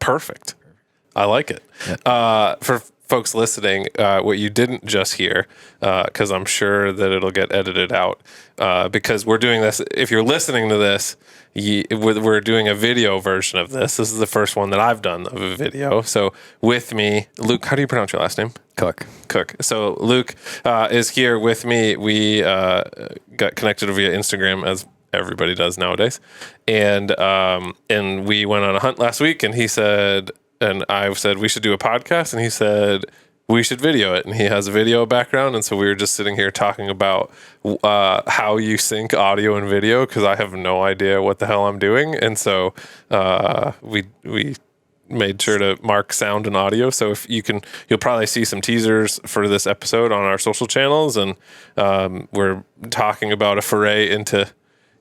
Perfect. I like it. For folks listening, what you didn't just hear, because I'm sure that it'll get edited out, because we're doing this. If you're listening to this, we're doing a video version of this. This is the first one that I've done of a video. So with me, Luke, how do you pronounce your last name? Koch. So Luke is here with me. We got connected via Instagram, as everybody does nowadays. And we went on a hunt last week, and he said, and I said, we should do a podcast. And he said, we should video it. And he has a video background. And so we were just sitting here talking about how you sync audio and video, because I have no idea what the hell I'm doing. And so we made sure to mark sound and audio. So if you'll probably see some teasers for this episode on our social channels. And we're talking about a foray into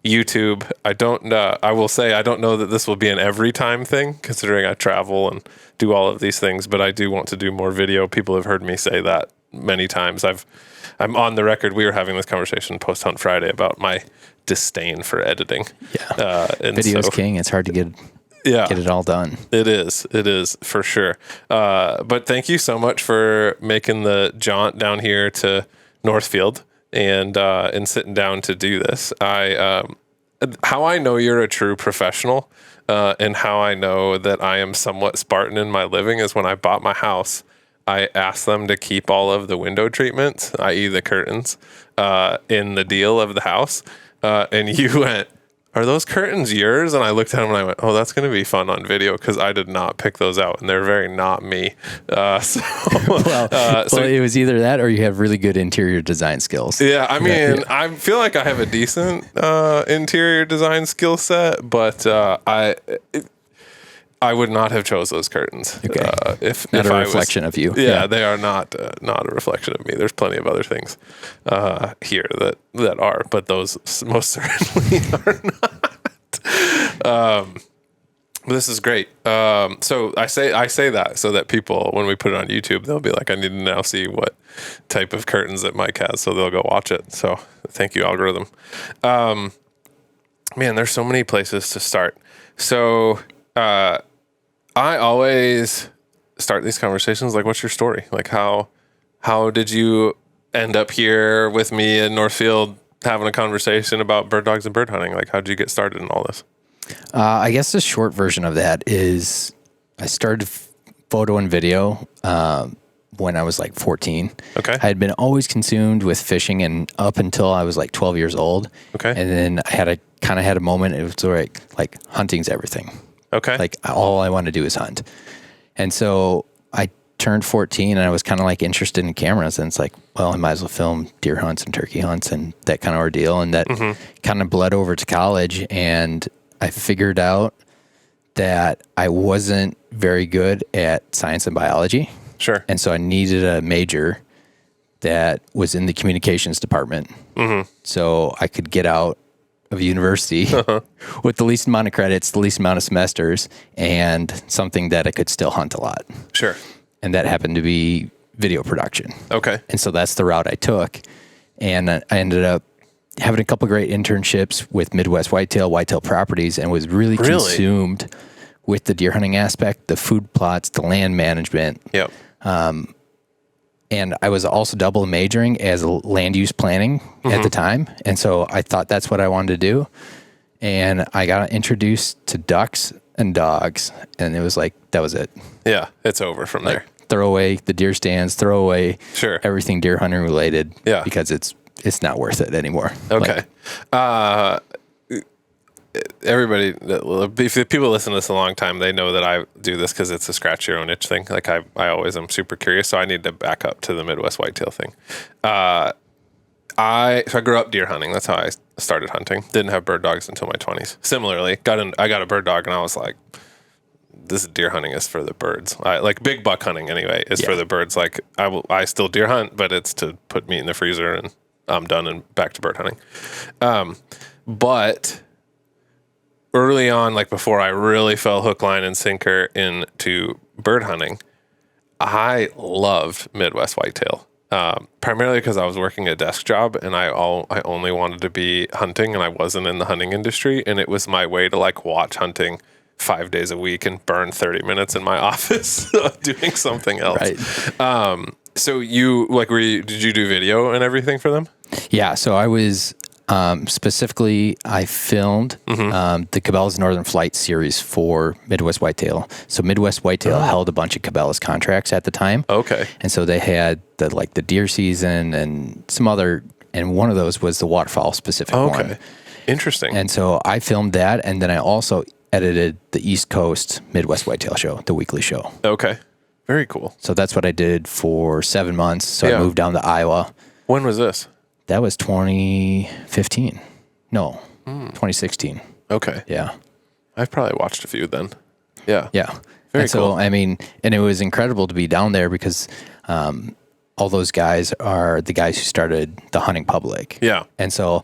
YouTube. I will say, I don't know that this will be an every time thing, considering I travel and do all of these things, but I do want to do more video. People have heard me say that many times. I'm on the record. We were having this conversation post Hunt Friday about my disdain for editing. Yeah. Video is king. It's hard to get it all done. It is for sure. But thank you so much for making the jaunt down here to Northfield and sitting down to do this. How I know you're a true professional, and how I know that I am somewhat Spartan in my living is when I bought my house, I asked them to keep all of the window treatments, i.e. the curtains, in the deal of the house. And you went, are those curtains yours? And I looked at them and I went, oh, that's going to be fun on video, because I did not pick those out, and they're very not me. So it was either that or you have really good interior design skills. Yeah, I mean, I feel like I have a decent interior design skill set, but I would not have chose those curtains. Okay. If not if a I reflection was, of you. Yeah, they are not a reflection of me. There's plenty of other things here that are, but those most certainly are not. This is great. So I say that so that people, when we put it on YouTube, they'll be like, I need to now see what type of curtains that Mike has, so they'll go watch it. So thank you, algorithm. Man, there's so many places to start. So I always start these conversations like, what's your story? Like, how did you end up here with me in Northfield having a conversation about bird dogs and bird hunting? Like, how did you get started in all this? I guess the short version of that is I started photo and video when I was like 14. Okay. I had been always consumed with fishing, and up until I was like 12 years old. Okay. And then I had a moment. It was like hunting's everything. Okay. Like all I want to do is hunt. And so I turned 14 and I was kind of like interested in cameras, and it's like, well, I might as well film deer hunts and turkey hunts and that kind of ordeal. And that kind of bled over to college, and I figured out that I wasn't very good at science and biology. Sure. And so I needed a major that was in the communications department. So I could get out of university with the least amount of credits, the least amount of semesters, and something that I could still hunt a lot. Sure. And that happened to be video production. Okay. And so that's the route I took. And I ended up having a couple great internships with Midwest Whitetail Properties, and was really consumed with the deer hunting aspect, the food plots, the land management. Yep. And I was also double majoring as land use planning at the time. And so I thought that's what I wanted to do. And I got introduced to ducks and dogs, and it was like, that was it. Yeah, it's over from there. Throw away the deer stands, throw away everything deer hunting related, because it's not worth it anymore. Okay. Everybody, if people listen to this a long time, they know that I do this because it's a scratch your own itch thing. Like I always am super curious, so I need to back up to the Midwest whitetail thing. So I grew up deer hunting. That's how I started hunting. Didn't have bird dogs until my 20s. Similarly, I got a bird dog, and I was like, this deer hunting is for the birds. Like big buck hunting anyway is for the birds. Like I still deer hunt, but it's to put meat in the freezer and I'm done and back to bird hunting. But early on, like before I really fell hook, line, and sinker into bird hunting, I loved Midwest whitetail. Primarily because I was working a desk job, and I only wanted to be hunting, and I wasn't in the hunting industry, and it was my way to like watch hunting 5 days a week and burn 30 minutes in my office doing something else. Right. So you did you do video and everything for them? Yeah. So I was specifically, I filmed the Cabela's Northern Flight series for Midwest Whitetail. So Midwest Whitetail held a bunch of Cabela's contracts at the time. Okay. And so they had the deer season and some other, and one of those was the waterfowl specific one. Interesting. And so I filmed that, and then I also edited the East Coast Midwest Whitetail show, the weekly show. Okay. Very cool. So that's what I did for 7 months. So I moved down to Iowa. When was this? That was 2015. No, 2016. Okay. Yeah. I've probably watched a few then. Yeah. Yeah. Very cool. cool. I mean, and it was incredible to be down there because all those guys are the guys who started the hunting public. Yeah. And so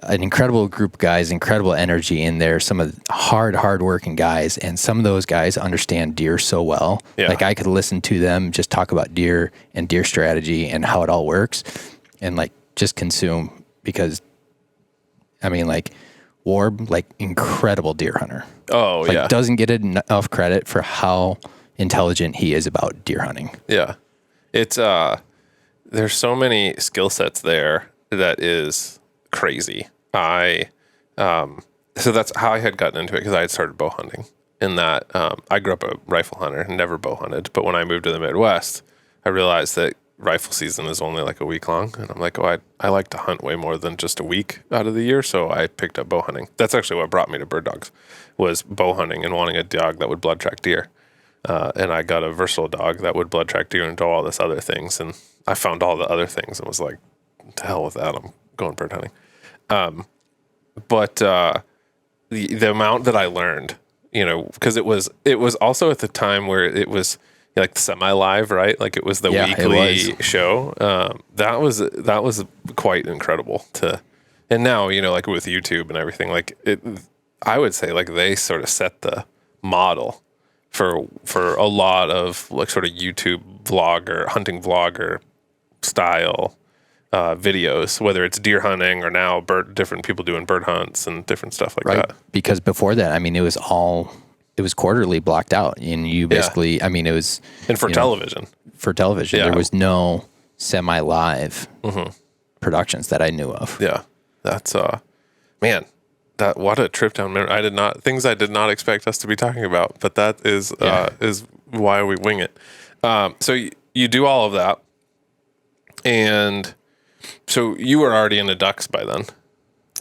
an incredible group of guys, incredible energy in there, some of the hard working guys. And some of those guys understand deer so well. Yeah. Like I could listen to them just talk about deer and deer strategy and how it all works and just consume because, I mean, Warb, incredible deer hunter. Oh, yeah. Doesn't get enough credit for how intelligent he is about deer hunting. Yeah. It's, there's so many skill sets there that is crazy. So that's how I had gotten into it because I had started bow hunting. In that, I grew up a rifle hunter, never bow hunted. But when I moved to the Midwest, I realized that rifle season is only a week long. And I'm like, I like to hunt way more than just a week out of the year. So I picked up bow hunting. That's actually what brought me to bird dogs, was bow hunting and wanting a dog that would blood track deer. And I got a versatile dog that would blood track deer and do all this other things. And I found all the other things and was like, to hell with that. I'm going bird hunting. But the amount that I learned, because it was also at the time where it was semi-live, right? It was the weekly show. That was quite incredible and now, with YouTube and everything, I would say they sort of set the model for a lot of sort of YouTube vlogger, hunting vlogger style videos, whether it's deer hunting or now different people doing bird hunts and different stuff like that. Because before that, I mean, it was quarterly blocked out, and you basically, I mean, it was for television. For television, there was no semi-live productions that I knew of. Yeah, that's man. What a trip down memory. Things I did not expect us to be talking about, but that is why we wing it. So you do all of that, and so you were already into ducks by then.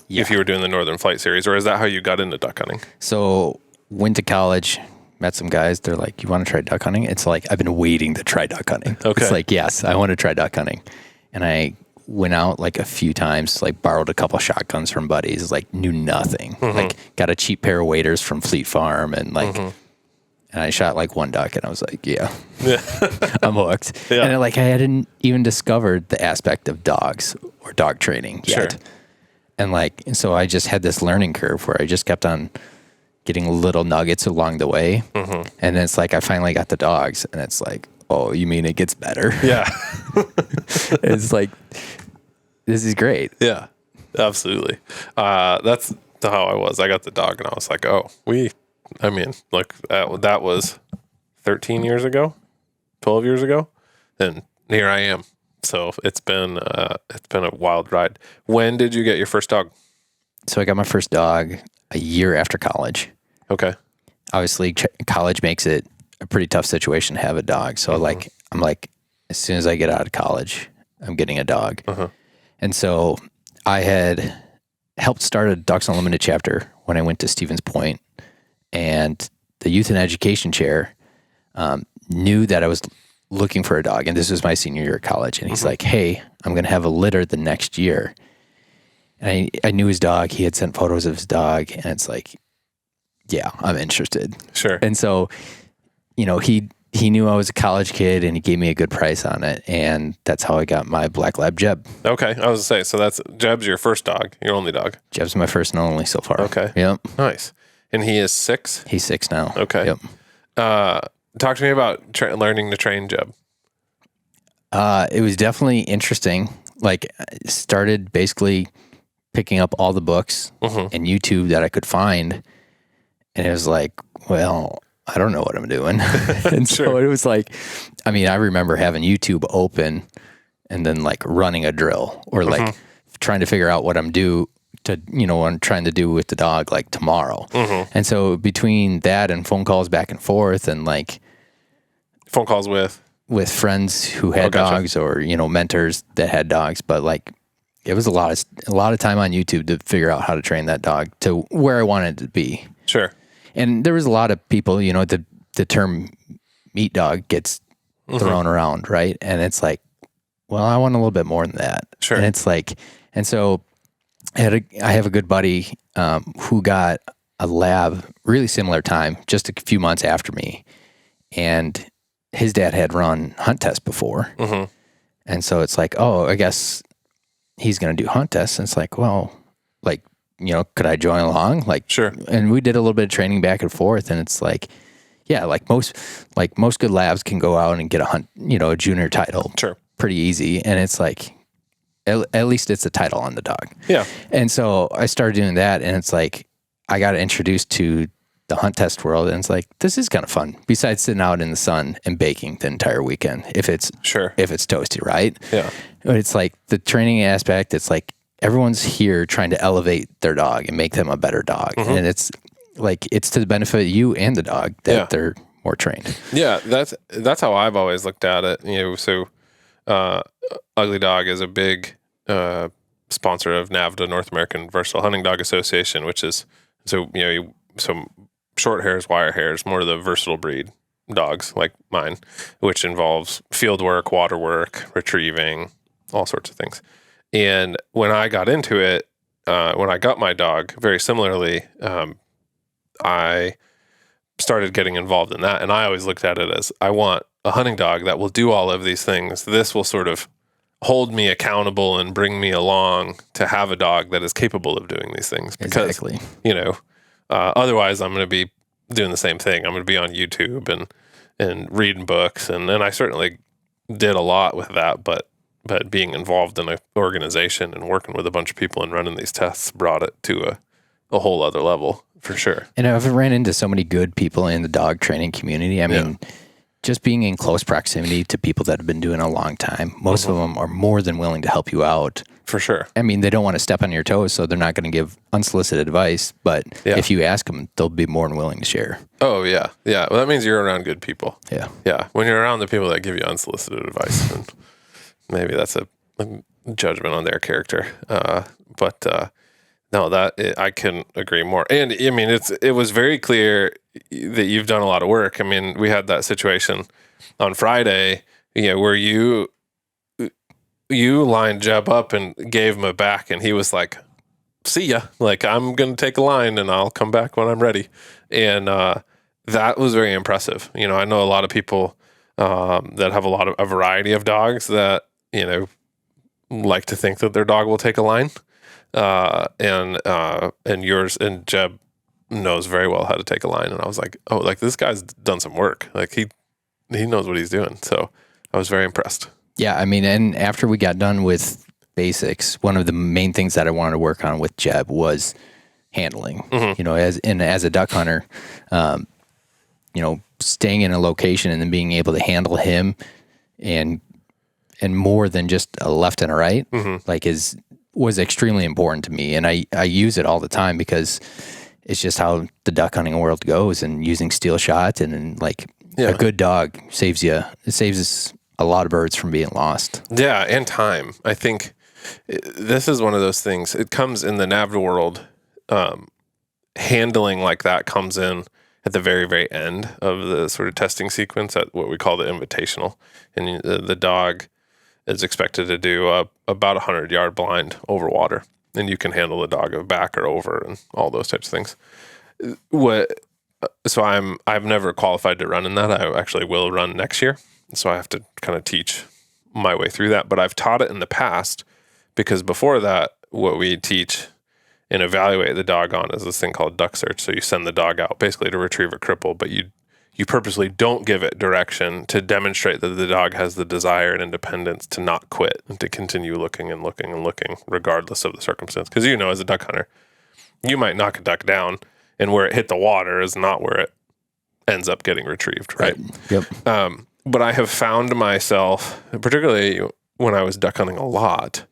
Yeah. If you were doing the Northern Flight series, or is that how you got into duck hunting? So went to college, met some guys. They're like, "You want to try duck hunting?" It's I've been waiting to try duck hunting. Okay. It's yes, I want to try duck hunting, and I went out a few times, borrowed a couple shotguns from buddies, knew nothing. Got a cheap pair of waders from Fleet Farm and and I shot one duck and I was like, yeah. I'm hooked. Yeah. And I hadn't even discovered the aspect of dogs or dog training yet. Sure. And so I just had this learning curve where I just kept on getting little nuggets along the way. And then it's I finally got the dogs and it's oh, you mean it gets better? Yeah. It's this is great. Yeah, absolutely. That's how I was. I got the dog and I was like, oh, that was 13 years ago, 12 years ago. And here I am. So it's been a wild ride. When did you get your first dog? So I got my first dog a year after college. Okay. Obviously, college makes it a pretty tough situation to have a dog. So I'm as soon as I get out of college, I'm getting a dog. And so I had helped start a Ducks Unlimited chapter when I went to Stevens Point, and the youth and education chair knew that I was looking for a dog, and this was my senior year of college. And he's like, "Hey, I'm going to have a litter the next year." And I knew his dog. He had sent photos of his dog, and it's yeah, I'm interested. Sure. And so, he knew I was a college kid and he gave me a good price on it. And that's how I got my Black Lab Jeb. Okay. I was going to say, so Jeb's your first dog, your only dog. Jeb's my first and only so far. Okay. Yep. Nice. And he is 6? He's 6 now. Okay. Yep. Talk to me about learning to train Jeb. It was definitely interesting. Started basically picking up all the books and YouTube that I could find. And it was like, well, I don't know what I'm doing. And so Sure. it was like, I mean, I remember having YouTube open and then like running a drill or like trying to figure out what I'm trying to do with the dog like tomorrow. And so between that and phone calls back and forth and like Phone calls with friends who had gotcha. dogs or, mentors that had dogs, but like it was a lot of time on YouTube to figure out how to train that dog to where I wanted it to be. Sure. And there was a lot of people, the term meat dog gets thrown around, right? And it's like, well, I want a little bit more than that. Sure. And it's like, and so I have a good buddy who got a lab really similar time, just a few months after me. And his dad had run hunt tests before. And so it's like, oh, I guess he's going to do hunt tests. And it's like, well, like, could I join along? Like, Sure. And we did a little bit of training back and forth. And it's like, yeah, like most good labs can go out and get a junior title. Sure. Pretty easy. And it's like, at least it's a title on the dog. Yeah. And so I started doing that, and it's like, I got introduced to the hunt test world, and it's like, this is kind of fun. Besides sitting out in the sun and baking the entire weekend, if it's toasty, right? Yeah. But it's like the training aspect. It's like everyone's here trying to elevate their dog and make them a better dog, and it's like it's to the benefit of you and the dog that they're more trained. Yeah, that's how I've always looked at it. So Ugly Dog is a big sponsor of NAVDA, North American Versatile Hunting Dog Association, which is some short hairs, wire hairs, more of the versatile breed dogs like mine, which involves field work, water work, retrieving, all sorts of things. And when I got into it, when I got my dog, very similarly, I started getting involved in that. And I always looked at it as, I want a hunting dog that will do all of these things. This will sort of hold me accountable and bring me along to have a dog that is capable of doing these things. Because, otherwise I'm going to be doing the same thing. I'm going to be on YouTube and reading books. And I certainly did a lot with that, but being involved in an organization and working with a bunch of people and running these tests brought it to a whole other level for sure. And I've ran into so many good people in the dog training community. I mean, just being in close proximity to people that have been doing it a long time, most of them are more than willing to help you out. For sure. I mean, they don't want to step on your toes, so they're not going to give unsolicited advice. But if you ask them, they'll be more than willing to share. Oh, yeah. Yeah. Well, that means you're around good people. Yeah. Yeah. When you're around the people that give you unsolicited advice, then maybe that's a judgment on their character. No, I couldn't agree more. And I mean, it was very clear that you've done a lot of work. I mean, we had that situation on Friday, where you lined Jeb up and gave him a back, and he was like, "See ya. Like, I'm going to take a line and I'll come back when I'm ready." And that was very impressive. I know a lot of people that have a variety of dogs that, like to think that their dog will take a line. And yours and Jeb knows very well how to take a line. And I was like, oh, like this guy's done some work. Like he knows what he's doing. So I was very impressed. Yeah. I mean, and after we got done with basics, one of the main things that I wanted to work on with Jeb was handling, as a duck hunter, staying in a location and then being able to handle him and more than just a left and a right, was extremely important to me. And I use it all the time because it's just how the duck hunting world goes, and using steel shot and a good dog saves a lot of birds from being lost. Yeah. And time. I think this is one of those things. It comes in the NAVDA world. Handling like that comes in at the very, very end of the sort of testing sequence at what we call the invitational. And the dog is expected to do about 100-yard blind over water, and you can handle the dog back or over and all those types of things. So I've never qualified to run in that. I actually will run next year, so I have to kind of teach my way through that. But I've taught it in the past, because before that, what we teach and evaluate the dog on is this thing called duck search. So you send the dog out basically to retrieve a cripple, but you purposely don't give it direction to demonstrate that the dog has the desire and independence to not quit and to continue looking and looking and looking regardless of the circumstance. Because as a duck hunter, you might knock a duck down and where it hit the water is not where it ends up getting retrieved, right? Yep. But I have found myself, particularly when I was duck hunting a lot,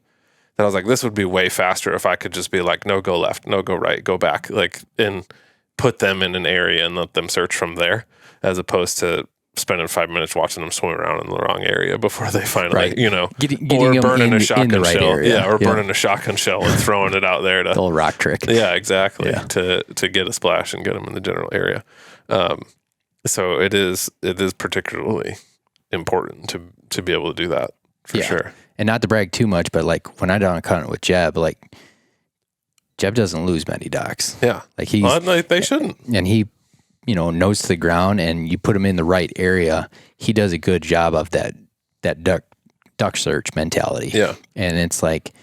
that I was like, this would be way faster if I could just be like, no, go left, no, go right, go back, like, and put them in an area and let them search from there, as opposed to spending 5 minutes watching them swim around in the wrong area before they finally, getting or them burning a in shotgun the right shell. area. Yeah, or burning a shotgun shell and throwing it out there to the old rock trick. Yeah, exactly. Yeah. To get a splash and get them in the general area. So it is particularly important to be able to do that for sure. And not to brag too much, but like when I done hunting with Jeb, like Jeb doesn't lose many ducks. Yeah, like they shouldn't. And he, nose to the ground, and you put him in the right area. He does a good job of that duck search mentality. Yeah, and it's like,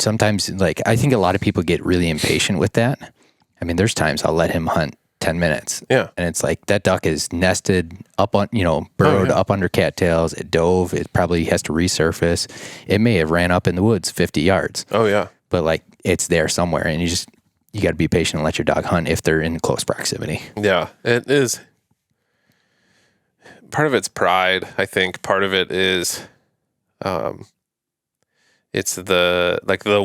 sometimes like I think a lot of people get really impatient with that. I mean, there's times I'll let him hunt 10 minutes. Yeah. And it's like that duck is nested up on, burrowed up under cattails. It dove. It probably has to resurface. It may have ran up in the woods 50 yards. Oh, yeah. But like it's there somewhere. And you got to be patient and let your dog hunt if they're in close proximity. Yeah. It is. Part of it's pride, I think. Part of it is, it's the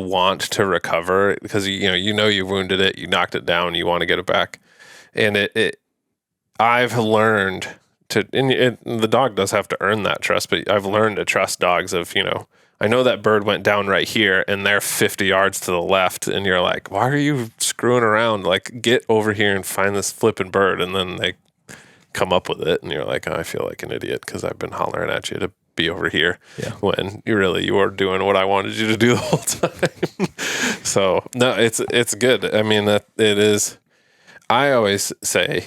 want to recover because, you wounded it, you knocked it down, you want to get it back. And I've learned to, and the dog does have to earn that trust, but I've learned to trust dogs of, I know that bird went down right here and they're 50 yards to the left. And you're like, why are you screwing around? Like, get over here and find this flipping bird. And then they come up with it. And you're like, oh, I feel like an idiot because I've been hollering at you to be over here when you are doing what I wanted you to do the whole time. So no, it's good. I mean, that it is. I always say,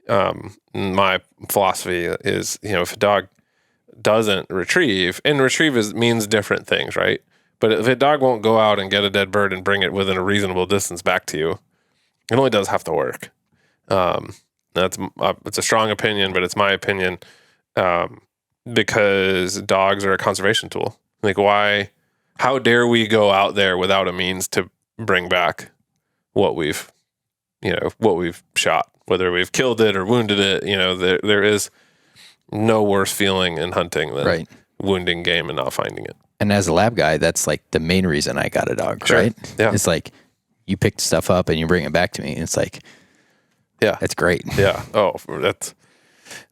my philosophy is, if a dog doesn't retrieve, and means different things, right? But if a dog won't go out and get a dead bird and bring it within a reasonable distance back to you, it only does have to work. It's a strong opinion, but it's my opinion, because dogs are a conservation tool. Like, how dare we go out there without a means to bring back what we've shot, whether we've killed it or wounded it. There is no worse feeling in hunting than wounding game and not finding it. And as a lab guy, that's like the main reason I got a dog, right? Yeah. It's like you pick stuff up and you bring it back to me. It's like, that's great. Yeah. Oh,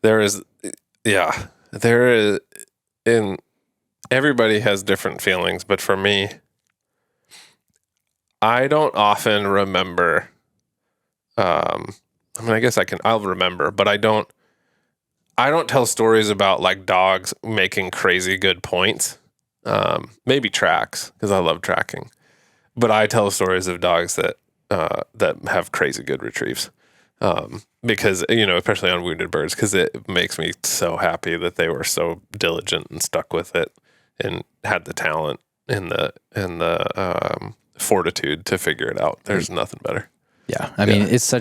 there is, and everybody has different feelings, but for me, I don't often remember. I guess I'll remember, but I don't tell stories about like dogs making crazy good points. Maybe tracks, because I love tracking, but I tell stories of dogs that have crazy good retrieves. Because, especially on wounded birds, because it makes me so happy that they were so diligent and stuck with it and had the talent and the fortitude to figure it out. There's nothing better. Yeah. I mean, it's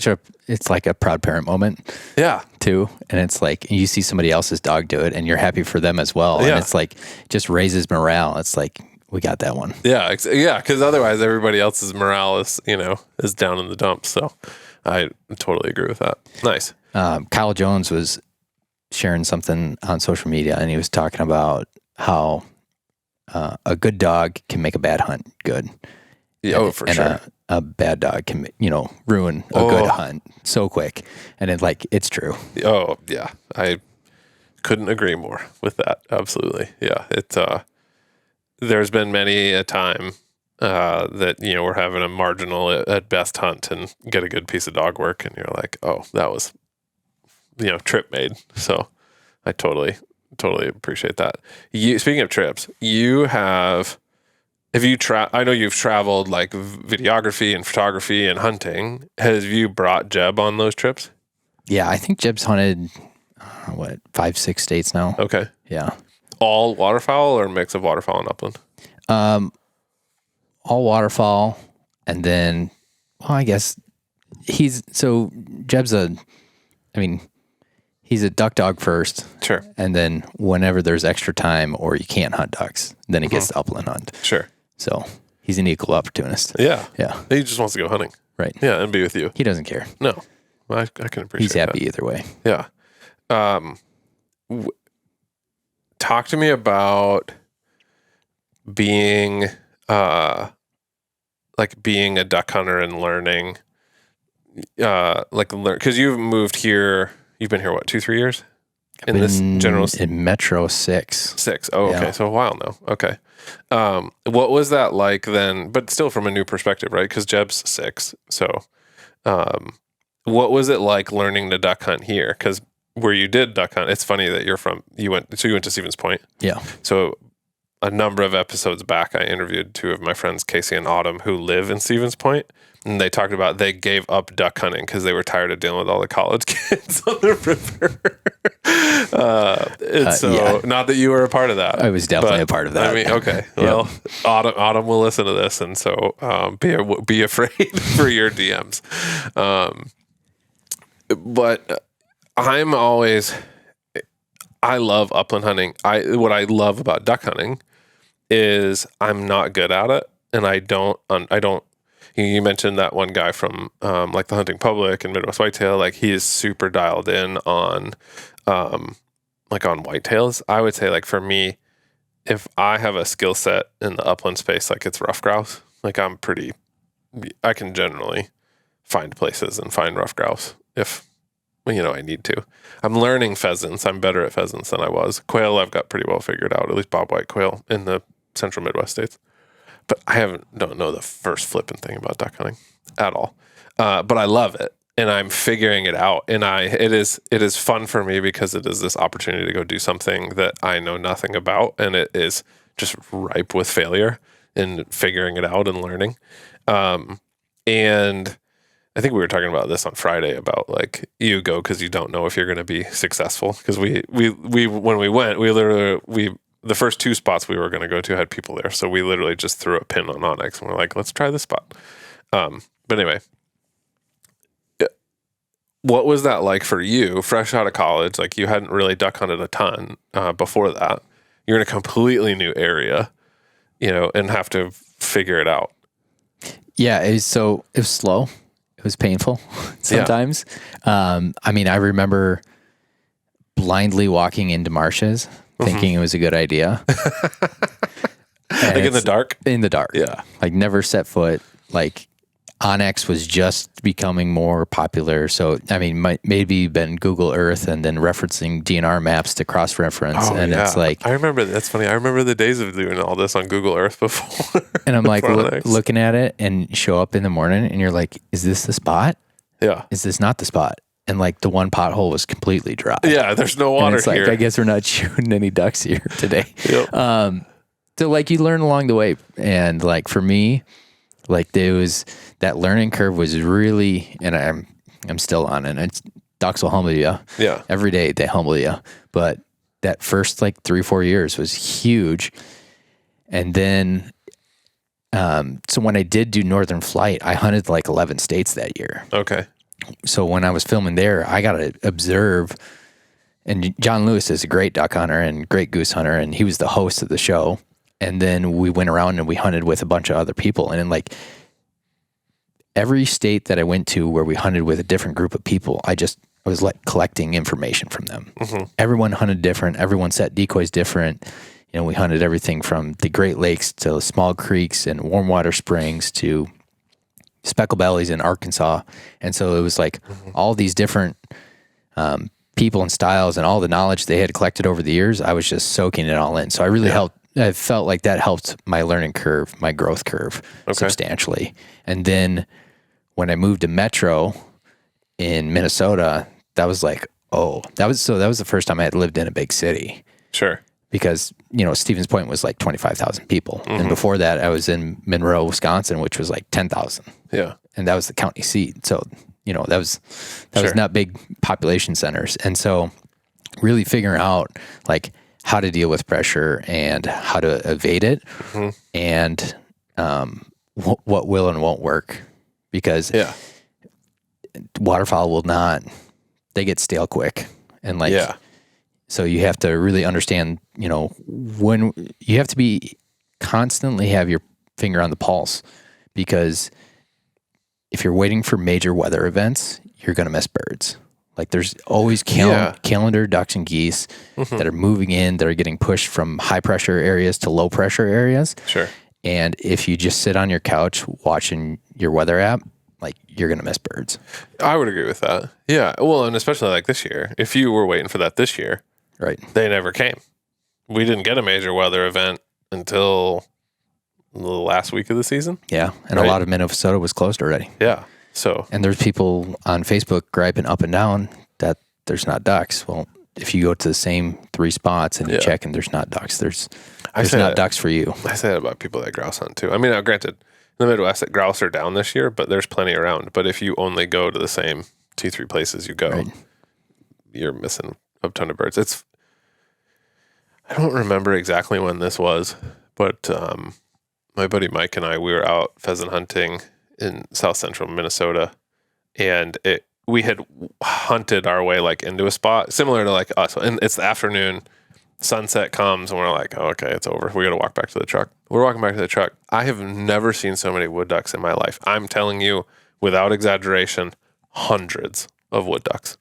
like a proud parent moment. Yeah. Too. And it's like, you see somebody else's dog do it and you're happy for them as well. Yeah. And it's like, just raises morale. It's like, we got that one. Yeah. Yeah. Because otherwise everybody else's morale is down in the dumps. So I totally agree with that. Nice. Kyle Jones was sharing something on social media and he was talking about how a good dog can make a bad hunt good. Yeah, for sure. A bad dog can, ruin a good hunt so quick. And it's true. Oh, yeah. I couldn't agree more with that. Absolutely. Yeah. There's been many a time that, we're having a marginal at best hunt and get a good piece of dog work. And you're like, oh, that was, trip made. So I totally appreciate that. Speaking of trips, I know you've traveled like videography and photography and hunting. Have you brought Jeb on those trips? Yeah, I think Jeb's hunted, 5-6 states now. Okay. Yeah. All waterfowl or a mix of waterfowl and upland? All waterfowl. And then, I guess Jeb's he's a duck dog first. Sure. And then whenever there's extra time or you can't hunt ducks, then he gets to upland hunt. Sure. So he's an equal opportunist. Yeah. Yeah. He just wants to go hunting. Right. Yeah, and be with you. He doesn't care. No, I can appreciate He's happy that. either way. Yeah. Talk to me about being being a duck hunter and learning because you've moved here. You've been here what, 2-3 years? In this general in Metro 6. 6. Oh, okay. Yeah. So a while now. Okay. What was that like then? But still from a new perspective, right? Because Jeb's 6. So, what was it like learning to duck hunt here? Because where you did duck hunt, it's funny that you went to Stevens Point. Yeah. So a number of episodes back, I interviewed 2 of my friends, Casey and Autumn, who live in Stevens Point. And they talked about they gave up duck hunting because they were tired of dealing with all the college kids on the river. Not that you were a part of that. I was definitely a part of that. I mean, okay. Well, Autumn will listen to this, and so be afraid for your DMs. But I love upland hunting. What I love about duck hunting is I'm not good at it, and I don't. You mentioned that one guy from the Hunting Public and Midwest Whitetail. Like, he is super dialed in on on whitetails. I would say, like, for me, if I have a skill set in the upland space, like it's rough grouse, like I can generally find places and find rough grouse if I need to. I'm learning pheasants. I'm better at pheasants than I was. Quail, I've got pretty well figured out, at least bobwhite quail in the central Midwest states. But I don't know the first flipping thing about duck hunting at all. But I love it, and I'm figuring it out. And it is fun for me because it is this opportunity to go do something that I know nothing about, and it is just ripe with failure and figuring it out and learning. And I think we were talking about this on Friday about like you go because you don't know if you're going to be successful. Because we when we went, the first 2 spots we were going to go to had people there. So we literally just threw a pin on Onyx and we're like, let's try this spot. But anyway, what was that like for you, fresh out of college? Like, you hadn't really duck hunted a ton before that. You're in a completely new area, and have to figure it out. Yeah. It was slow. It was painful sometimes. Yeah. I remember blindly walking into marshes thinking it was a good idea. Like in the dark? In the dark. Yeah. Like, never set foot. Like, Onyx was just becoming more popular. So, maybe been Google Earth and then referencing DNR maps to cross-reference. Oh, and yeah. it's like... I remember, that's funny. I remember the days of doing all this on Google Earth before. And I'm like looking at it and show up in the morning and you're like, is this the spot? Yeah. Is this not the spot? And like the one pothole was completely dry. Yeah, there's no water it's like, here. I guess we're not shooting any ducks here today. Yep. So like you learn along the way. And like for me, like that learning curve was really, and I'm still on it. It's, ducks will humble you. Yeah. Every day they humble you. But that first like 3-4 years was huge. And then, so when I did do Northern Flight, I hunted like 11 states that year. Okay. So when I was filming there, I got to observe, and John Lewis is a great duck hunter and great goose hunter, and he was the host of the show. And then we went around and we hunted with a bunch of other people. And in like every state that I went to where we hunted with a different group of people, I was like collecting information from them. Mm-hmm. Everyone hunted different. Everyone set decoys different. We hunted everything from the Great Lakes to small creeks and warm water springs to speckle bellies in Arkansas. And so it was like all these different people and styles and all the knowledge they had collected over the years. I was just soaking it all in. So I felt like that helped my learning curve, my growth curve substantially. And then when I moved to Metro in Minnesota, that was like, that was the first time I had lived in a big city. Sure. Because, Stevens Point was like 25,000 people. Mm-hmm. And before that, I was in Monroe, Wisconsin, which was like 10,000. Yeah. And that was the county seat. So, that was not big population centers. And so really figuring out like how to deal with pressure and how to evade it and what will and won't work. Because waterfowl will not, they get stale quick. And like, so you have to really understand, when you have to constantly have your finger on the pulse, because if you're waiting for major weather events, you're going to miss birds. Like there's always calendar ducks and geese that are moving in, that are getting pushed from high pressure areas to low pressure areas. Sure. And if you just sit on your couch watching your weather app, like you're going to miss birds. I would agree with that. Yeah. Well, and especially like this year, if you were waiting for that this year, right? They never came. We didn't get a major weather event until the last week of the season. Yeah. And a lot of Minnesota was closed already. Yeah. So, and there's people on Facebook griping up and down that there's not ducks. Well, if you go to the same 3 spots and you check and there's not ducks, there's not ducks for you. I say that about people that grouse hunt too. I mean, now granted, in the Midwest, grouse are down this year, but there's plenty around. But if you only go to the same 2-3 places you go, you're missing a ton of birds. I don't remember exactly when this was, but my buddy Mike and I, we were out pheasant hunting in south central Minnesota, and we had hunted our way like into a spot similar to like us, and it's the afternoon, sunset comes, and we're like, oh, okay, it's over. We got to walk back to the truck. We're walking back to the truck. I have never seen so many wood ducks in my life. I'm telling you, without exaggeration, hundreds of wood ducks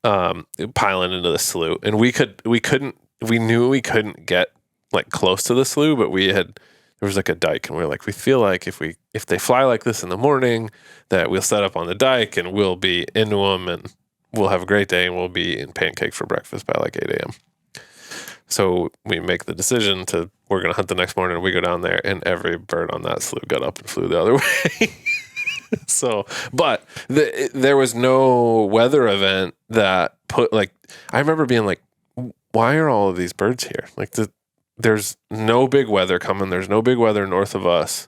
piling into the slough, and we knew we couldn't get like close to the slough, but there was like a dike, and we were like, we feel like if they fly like this in the morning, that we'll set up on the dike and we'll be into them and we'll have a great day and we'll be in pancake for breakfast by like 8 a.m. So we make the decision we're going to hunt the next morning, and we go down there, and every bird on that slough got up and flew the other way. So, but there was no weather event that I remember being like, why are all of these birds here? Like there's no big weather coming. There's no big weather north of us.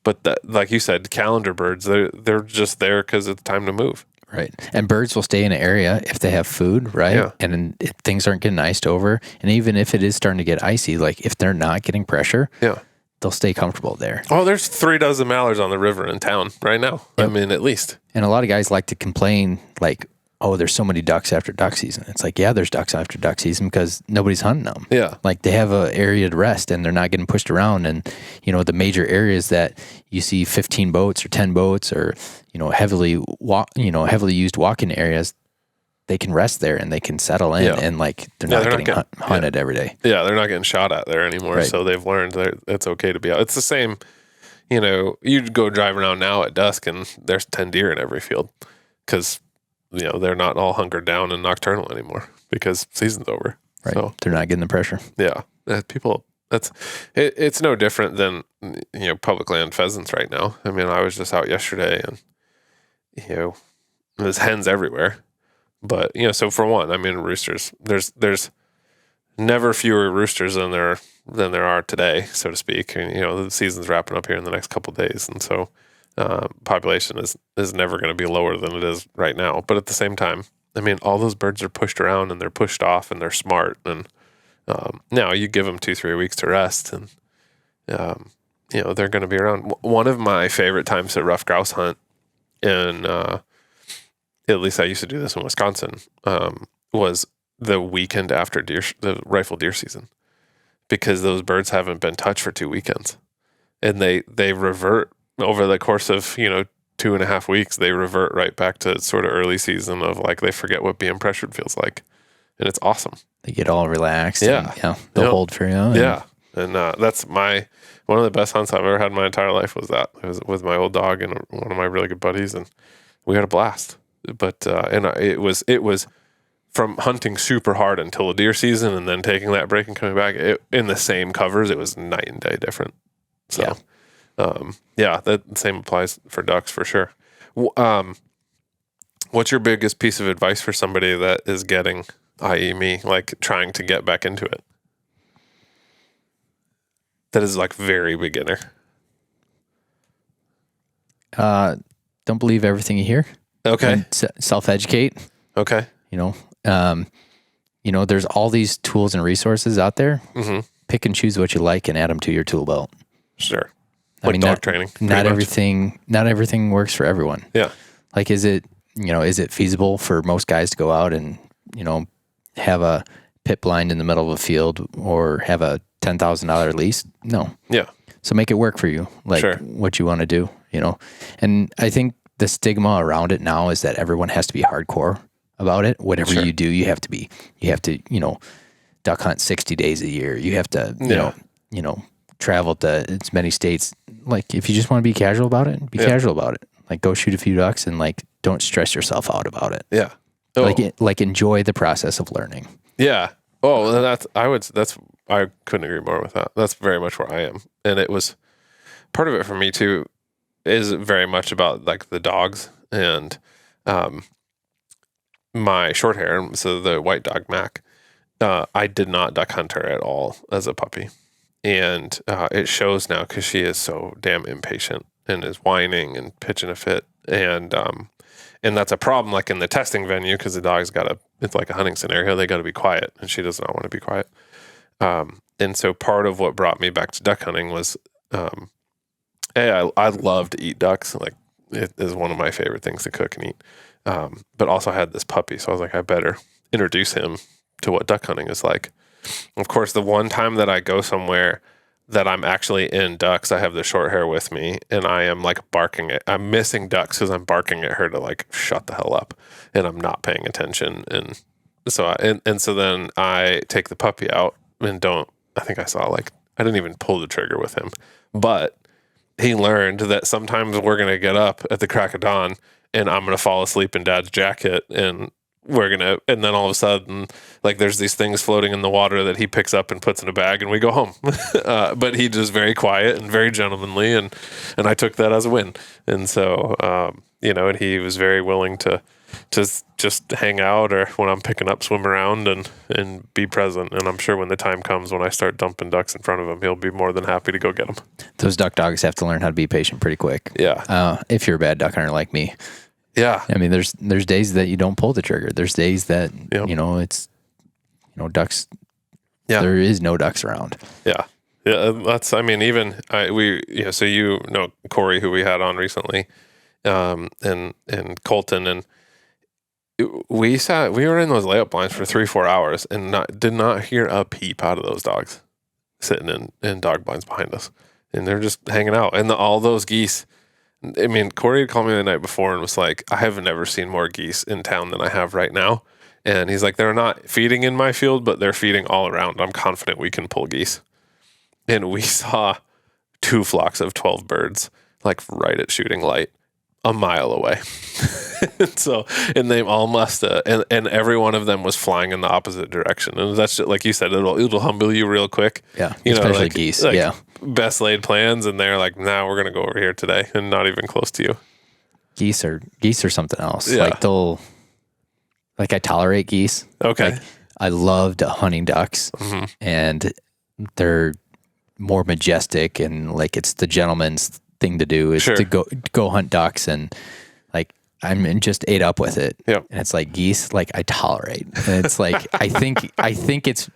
But that, like you said, calendar birds, they're just there because it's time to move. Right. And birds will stay in an area if they have food, right? Yeah. And if things aren't getting iced over. And even if it is starting to get icy, like if they're not getting pressure, they'll stay comfortable there. Oh, there's 3 dozen mallards on the river in town right now. Yep. I mean, at least. And a lot of guys like to complain like, oh, there's so many ducks after duck season. It's like, yeah, there's ducks after duck season because nobody's hunting them. Yeah. Like they have an area to rest and they're not getting pushed around. And, the major areas that you see 15 boats or 10 boats or, heavily used walking areas, they can rest there and they can settle in and like they're not getting hunted every day. Yeah. They're not getting shot at there anymore. Right. So they've learned that it's okay to be out. It's the same, you'd go drive around now at dusk and there's 10 deer in every field because they're not all hunkered down and nocturnal anymore because season's over. Right. So they're not getting the pressure. Yeah. It's no different than, public land pheasants right now. I mean, I was just out yesterday and, there's hens everywhere, but, so for one, I mean, roosters, there's never fewer roosters than there are today, so to speak. And, the season's wrapping up here in the next couple of days. And so, population is never going to be lower than it is right now. But at the same time, I mean, all those birds are pushed around and they're pushed off and they're smart. And now you give them 2-3 weeks to rest and, they're going to be around. One of my favorite times to rough grouse hunt, and at least I used to do this in Wisconsin, was the weekend after the rifle deer season, because those birds haven't been touched for 2 weekends and they revert. Over the course of, 2.5 weeks, they revert right back to sort of early season of like, they forget what being pressured feels like. And it's awesome. They get all relaxed. Yeah. And, they'll hold for you. Yeah. And that's one of the best hunts I've ever had in my entire life was that. It was with my old dog and one of my really good buddies, and we had a blast. But, it was from hunting super hard until the deer season and then taking that break and coming back in the same covers, it was night and day different. So, that same applies for ducks for sure. What's your biggest piece of advice for somebody that is getting, i.e. me, like trying to get back into it? That is like very beginner. Don't believe everything you hear. Okay. Self-educate. Okay. There's all these tools and resources out there. Mm-hmm. Pick and choose what you like and add them to your tool belt. Sure. Like dog training. Not everything works for everyone. Yeah. Like, is it feasible for most guys to go out and, have a pit blind in the middle of a field or have a $10,000 lease? No. Yeah. So make it work for you. Like what you want to do, And I think the stigma around it now is that everyone has to be hardcore about it. Whatever you do, you have to, duck hunt 60 days a year. You have to, travel to as many states. Like, if you just want to be casual about it, be casual about it. Like, go shoot a few ducks and like, don't stress yourself out about it. Yeah. Oh. Like enjoy the process of learning. Yeah. Oh, I couldn't agree more with that. That's very much where I am. And it was part of it for me too, is very much about like the dogs and, my short hair. So the white dog Mac, I did not duck hunt her at all as a puppy. And, it shows now cause she is so damn impatient and is whining and pitching a fit. And that's a problem, like in the testing venue, because the dog's it's like a hunting scenario. They got to be quiet, and she does not want to be quiet. And so part of what brought me back to duck hunting was, I love to eat ducks. Like, it is one of my favorite things to cook and eat. But also I had this puppy, so I was like, I better introduce him to what duck hunting is like. Of course, the one time that I go somewhere that I'm actually in ducks, I have the short hair with me, and I am like barking at, I'm missing ducks because I'm barking at her to like shut the hell up, and I'm not paying attention. And so so then I take the puppy out and I think I didn't even pull the trigger with him, but he learned that sometimes we're going to get up at the crack of dawn and I'm going to fall asleep in Dad's jacket, and and then all of a sudden, like, there's these things floating in the water that he picks up and puts in a bag, and we go home. But he just very quiet and very gentlemanly, and I took that as a win. And so, and he was very willing to just hang out, or when I'm picking up, swim around and be present. And I'm sure when the time comes when I start dumping ducks in front of him, he'll be more than happy to go get them. Those duck dogs have to learn how to be patient pretty quick. Yeah. If you're a bad duck hunter like me. Yeah. I mean, there's days that you don't pull the trigger. There's days that, it's, ducks. Yeah. There is no ducks around. Yeah. Yeah. So Corey, who we had on recently, and Colton, and we were in those layup blinds for 3-4 hours and did not hear a peep out of those dogs sitting in dog blinds behind us. And they're just hanging out. And all those geese, I mean, Corey had called me the night before and was like, I have never seen more geese in town than I have right now. And he's like, they're not feeding in my field, but they're feeding all around. I'm confident we can pull geese. And we saw 2 flocks of 12 birds, like right at shooting light, a mile away. and they all must and every one of them was flying in the opposite direction. And that's just, like you said, it'll humble you real quick. Yeah. Especially geese. Yeah. Best laid plans, and they're like, nah, we're gonna go over here today, and not even close to you. Geese are something else. Yeah. Like, I tolerate geese. Okay. Like, I loved hunting ducks, and they're more majestic, and like, it's the gentleman's thing to do is to go hunt ducks, and like, I'm just ate up with it. Yeah. And it's like geese, like, I tolerate. And it's like, I think it's,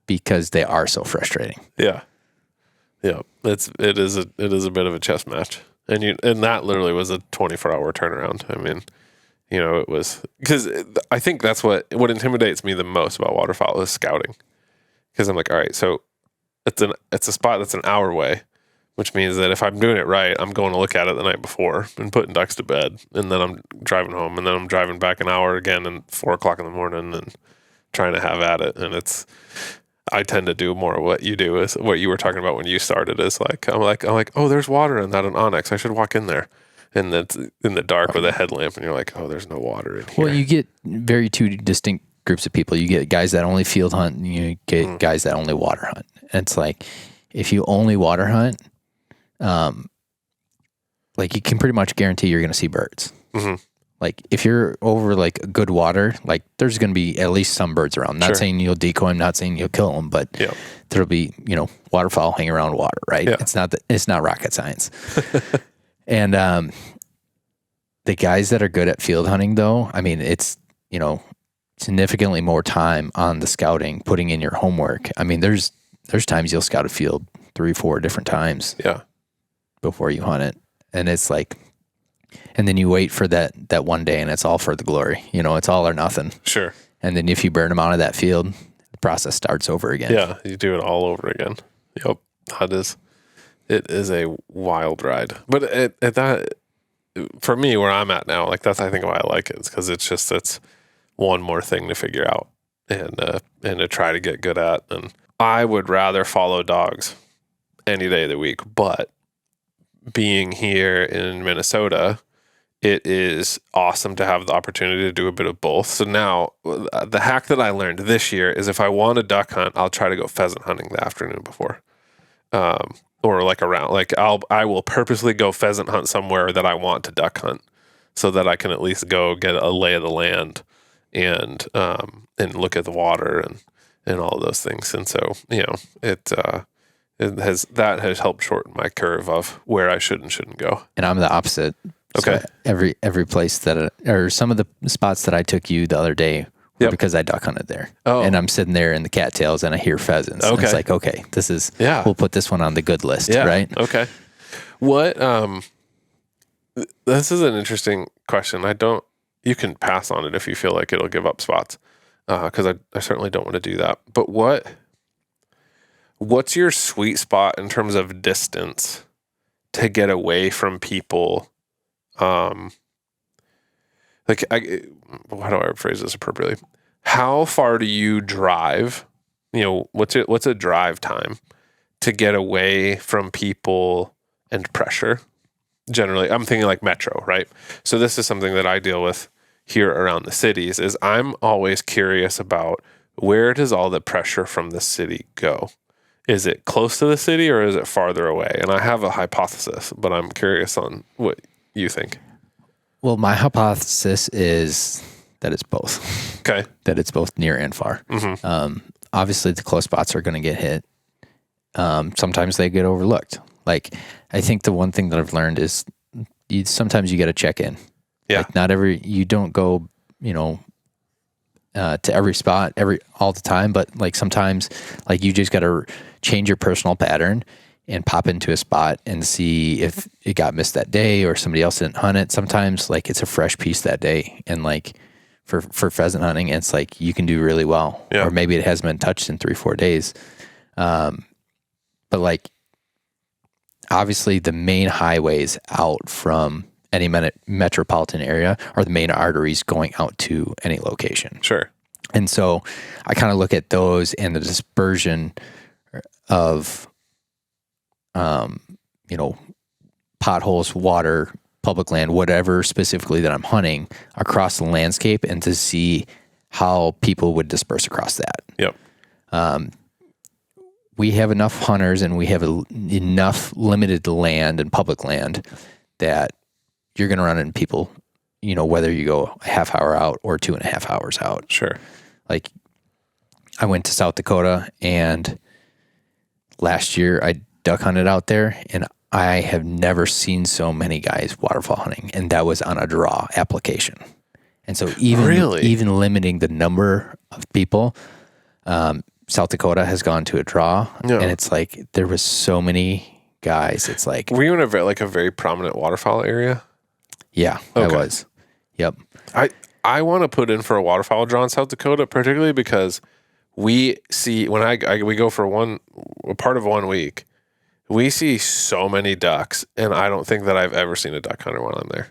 because they are so frustrating. Yeah. Yeah. It is a bit of a chess match. And that literally was a 24-hour turnaround. I mean, it was, because I think that's what intimidates me the most about waterfowl is scouting. Because I'm like, all right, so it's a spot that's an hour away, which means that if I'm doing it right, I'm going to look at it the night before and putting ducks to bed, and then I'm driving home, and then I'm driving back an hour again and 4:00 in the morning and trying to have at it. And I tend to do more of what you do, is what you were talking about when you started, is like, I'm like, oh, there's water in that, an onyx. I should walk in there. And that's in the dark with a headlamp, and you're like, oh, there's no water in here. Well, you get two distinct groups of people. You get guys that only field hunt, and you get guys that only water hunt. And it's like, if you only water hunt, like, you can pretty much guarantee you're going to see birds. Mm-hmm. Like, if you're over like good water, like, there's going to be at least some birds around. Not saying you'll decoy them, not saying you'll kill them, but there'll be, waterfowl hanging around water, right? Yeah. It's not rocket science. And the guys that are good at field hunting, though, I mean, it's, significantly more time on the scouting, putting in your homework. I mean, there's times you'll scout a field 3-4 different times before you hunt it. And it's like, and then you wait for that one day, and it's all for the glory. It's all or nothing. Sure. And then if you burn them out of that field, the process starts over again. Yeah, you do it all over again. Yep. It is a wild ride. But at that, for me, where I'm at now, like that's I think why I like it is because it's one more thing to figure out and to try to get good at. And I would rather follow dogs any day of the week, but being here in Minnesota, it is awesome to have the opportunity to do a bit of both. So now the hack that I learned this year is if I want a duck hunt, I'll try to go pheasant hunting the afternoon before. Or like around, like I will purposely go pheasant hunt somewhere that I want to duck hunt so that I can at least go get a lay of the land and look at the water and all of those things. And so, it has helped shorten my curve of where I should and shouldn't go. And I'm the opposite. Okay. So every place or some of the spots that I took you the other day were because I duck hunted there. Oh. And I'm sitting there in the cattails and I hear pheasants. Okay. And it's like, okay, this is, we'll put this one on the good list, right? Okay. What, this is an interesting question. You can pass on it if you feel like it'll give up spots. Cause I certainly don't want to do that. But what's your sweet spot in terms of distance to get away from people? Like how do I phrase this appropriately? How far do you drive? What's a drive time to get away from people and pressure? Generally, I'm thinking like metro, right? So this is something that I deal with here around the cities is I'm always curious about where does all the pressure from the city go? Is it close to the city or is it farther away? And I have a hypothesis, but I'm curious on what you think. Well, my hypothesis is that it's both. Okay. That it's both near and far. Mm-hmm. Obviously, the close spots are going to get hit. Sometimes they get overlooked. Like, I think the one thing that I've learned is sometimes you got to check in. Yeah. Like you don't go, to every spot all the time, but like sometimes like you just got to change your personal pattern and pop into a spot and see if it got missed that day or somebody else didn't hunt it. Sometimes like it's a fresh piece that day. And like for pheasant hunting, it's like you can do really well. Yeah. Or maybe it hasn't been touched in 3-4 days. But like obviously the main highways out from any metropolitan area are the main arteries going out to any location. Sure. And so I kind of look at those and the dispersion of potholes, water, public land, whatever specifically that I'm hunting across the landscape and to see how people would disperse across that. Yep. We have enough hunters and we have enough limited land and public land that you're going to run into people, whether you go a half hour out or 2.5 hours out. Sure. Like I went to South Dakota and last year I duck hunted out there and I have never seen so many guys waterfowl hunting, and that was on a draw application. And so even limiting the number of people, South Dakota has gone to a draw, and it's like there was so many guys. It's like, were you in a very prominent waterfowl area? Yeah, okay. I was. Yep. I want to put in for a waterfowl draw in South Dakota, particularly because we see when we go for a part of 1 week. We see so many ducks, and I don't think that I've ever seen a duck hunter when I'm there.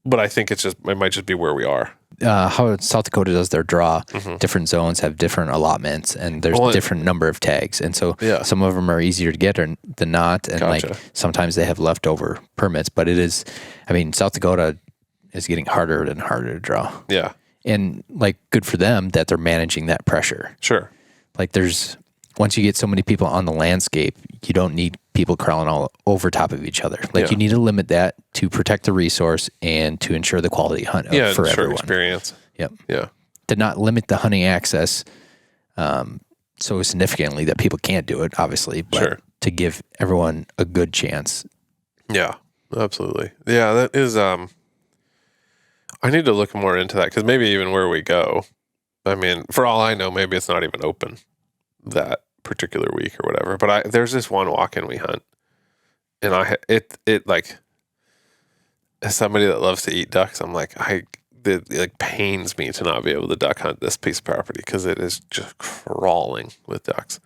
But I think it might just be where we are. How South Dakota does their draw, different zones have different allotments, and there's different number of tags. And so some of them are easier to get than not, and like sometimes they have leftover permits. But South Dakota is getting harder and harder to draw. Yeah. And like good for them that they're managing that pressure. Sure. Like once you get so many people on the landscape, you don't need people crawling all over top of each other. Like you need to limit that to protect the resource and to ensure the quality hunt for everyone. Experience. Yep. Yeah. To not limit the hunting access so significantly that people can't do it, obviously, but to give everyone a good chance. Yeah, absolutely. Yeah, that is, I need to look more into that because maybe even where we go, for all I know, maybe it's not even open that particular week or whatever, but there's this one walk-in we hunt, and it like, as somebody that loves to eat ducks, I'm like, it pains me to not be able to duck hunt this piece of property because it is just crawling with ducks.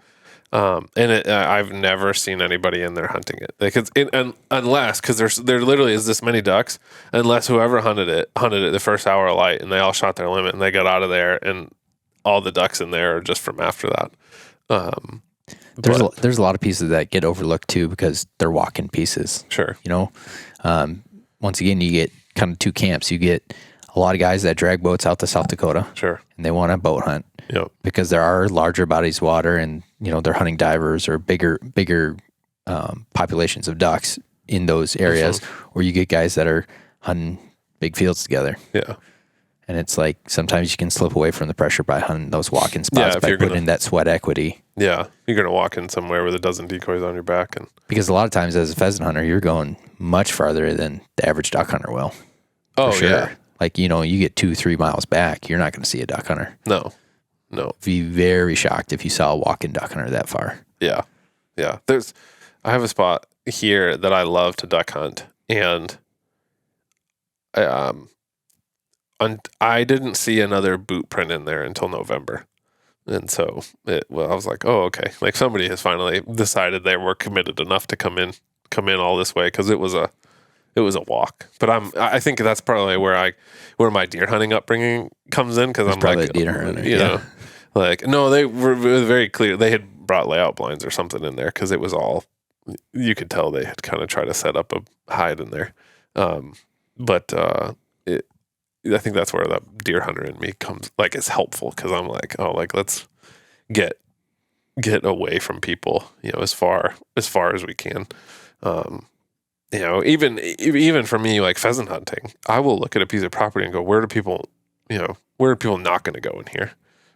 I've never seen anybody in there hunting it. Like unless, because there literally is this many ducks, unless whoever hunted it the first hour of light, and they all shot their limit, and they got out of there, and all the ducks in there are just from after that. There's a lot of pieces that get overlooked too because they're walking pieces. Sure. Once again, you get kind of two camps. You get a lot of guys that drag boats out to South Dakota. Sure. And they want to boat hunt. Yep. Because there are larger bodies of water, and they're hunting divers or bigger populations of ducks in those areas. Mm-hmm. Or you get guys that are hunting big fields together. Yeah. And it's like sometimes you can slip away from the pressure by hunting those walking spots by putting in that sweat equity. Yeah, you're going to walk in somewhere with a dozen decoys on your back. Because a lot of times as a pheasant hunter, you're going much farther than the average duck hunter will. Oh, sure. Yeah. Like, you get 2-3 miles back, you're not going to see a duck hunter. No. Be very shocked if you saw a walking duck hunter that far. Yeah. Yeah. I have a spot here that I love to duck hunt, and I didn't see another boot print in there until November. And so I was like, oh, okay. Like somebody has finally decided they were committed enough to come in all this way. 'Cause it was a walk, but I think that's probably where my deer hunting upbringing comes in. 'Cause I'm probably like, a deer hunter, know, like, no, they were very clear. They had brought layout blinds or something in there. 'Cause it was all, you could tell they had kind of tried to set up a hide in there. I think that's where the deer hunter in me comes, like, it's helpful. 'Cause I'm like, oh, like, let's get away from people, as far as we can. Even for me, like pheasant hunting, I will look at a piece of property and go, where are people not going to go in here,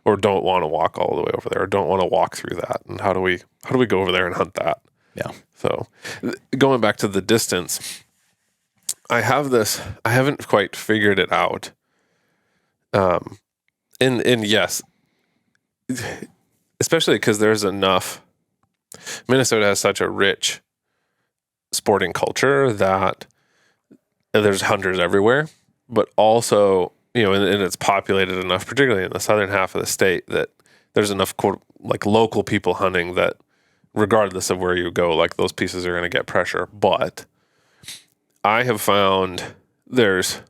or don't want to walk all the way over there, or don't want to walk through that? And how do we go over there and hunt that? Yeah. So going back to the distance, I haven't quite figured it out. And yes, especially because there's enough, Minnesota has such a rich sporting culture that there's hunters everywhere, but also, and it's populated enough, particularly in the southern half of the state, that there's enough quote, like local people hunting that regardless of where you go, like those pieces are going to get pressure. But I have found there's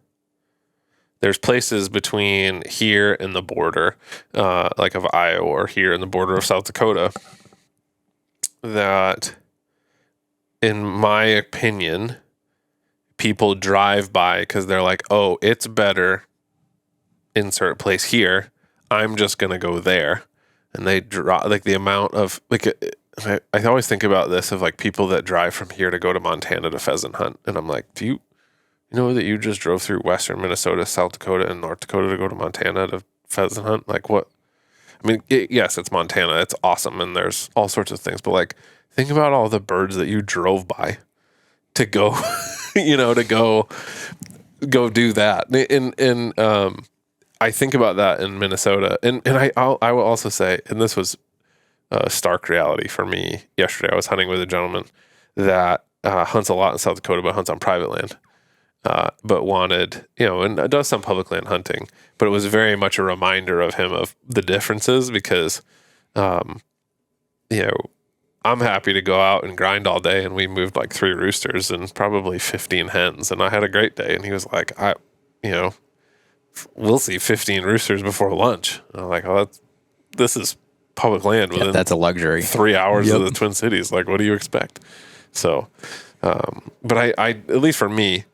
places between here and the border, like of Iowa, or here in the border of South Dakota, that, in my opinion, people drive by because they're like, oh, it's better, insert place here, I'm just going to go there. And they draw, like, the amount of, like, I always think about this of like people that drive from here to go to Montana to pheasant hunt. And I'm like, do you know that you just drove through western Minnesota, South Dakota, and North Dakota to go to Montana to pheasant hunt? Like, what? I mean, yes, it's Montana. It's awesome. And there's all sorts of things. But like, think about all the birds that you drove by to go, to go do that. And I think about that in Minnesota. And I will also say, and this was a stark reality for me yesterday. I was hunting with a gentleman that hunts a lot in South Dakota, but hunts on private land. But wanted, and does some public land hunting, but it was very much a reminder of him of the differences because, I'm happy to go out and grind all day, and we moved like 3 roosters and probably 15 hens, and I had a great day. And he was like, we'll see 15 roosters before lunch. And I'm like, oh, this is public land within that's a luxury. 3 hours of the Twin Cities. Like, what do you expect? So, but I at least for me,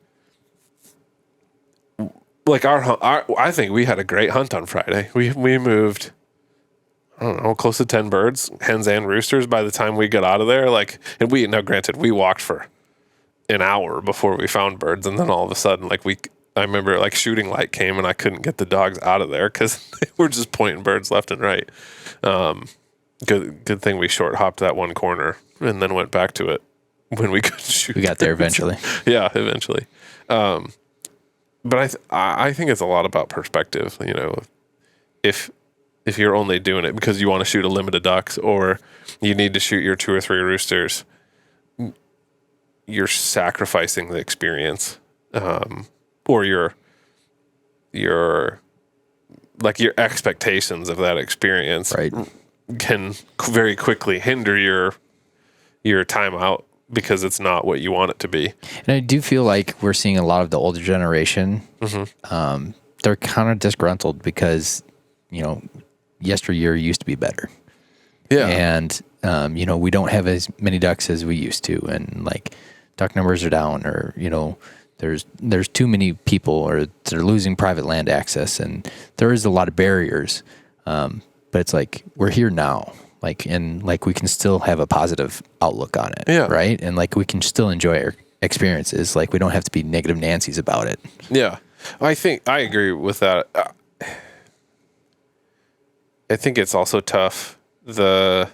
like I think we had a great hunt on Friday. We moved, I don't know, close to 10 birds, hens and roosters by the time we got out of there. Like, and now granted, we walked for an hour before we found birds. And then all of a sudden, like I remember like shooting light came and I couldn't get the dogs out of there because they were just pointing birds left and right. Good thing we short hopped that one corner and then went back to it when we could shoot. We got there eventually. Yeah, eventually. But I think it's a lot about perspective. If you're only doing it because you want to shoot a limit of ducks, or you need to shoot your 2 or 3 roosters, you're sacrificing the experience, or your like your expectations of that experience, right? can very quickly hinder your time out because it's not what you want it to be. And I do feel like we're seeing a lot of the older generation. They're kind of disgruntled because, yesteryear used to be better. Yeah. And, we don't have as many ducks as we used to. And like duck numbers are down, or, there's too many people, or they're losing private land access. And there is a lot of barriers. But it's like, we're here now. And we can still have a positive outlook on it. Yeah. Right. And we can still enjoy our experiences. We don't have to be negative Nancy's about it. Yeah. I think I agree with that. I think it's also tough. I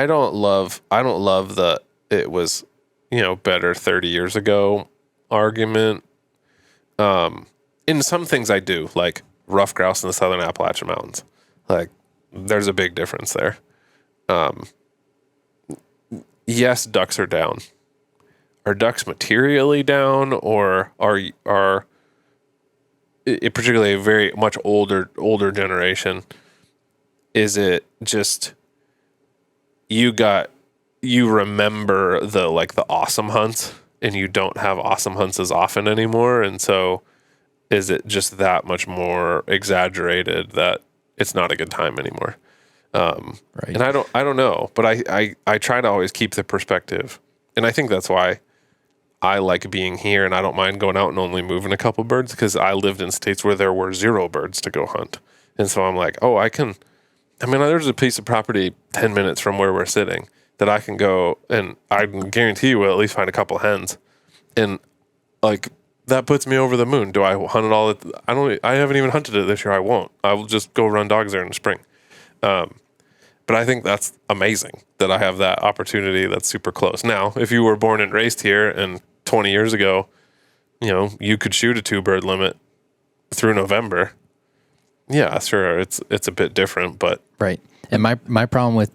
don't love the it was, better 30 years ago argument. In some things I do, like rough grouse in the southern Appalachian Mountains. There's a big difference there. Yes, ducks are down. Are ducks materially down, or are it particularly a very much older generation? Is it just you remember the awesome hunts, and you don't have awesome hunts as often anymore, and so is it just that much more exaggerated that it's not a good time anymore? Right. And I don't know, but I try to always keep the perspective, and I think that's why I like being here, and I don't mind going out and only moving a couple birds, because I lived in states where there were 0 birds to go hunt. And so I'm like, there's a piece of property 10 minutes from where we're sitting that I can go, and I can guarantee you we'll at least find a couple hens. And that puts me over the moon. Do I hunt it all? I haven't even hunted it this year. I won't. I will just go run dogs there in the spring. But I think that's amazing that I have that opportunity that's super close. Now, if you were born and raised here and 20 years ago, you could shoot a 2-bird limit through November. Yeah, sure. It's a bit different, but right. And my problem with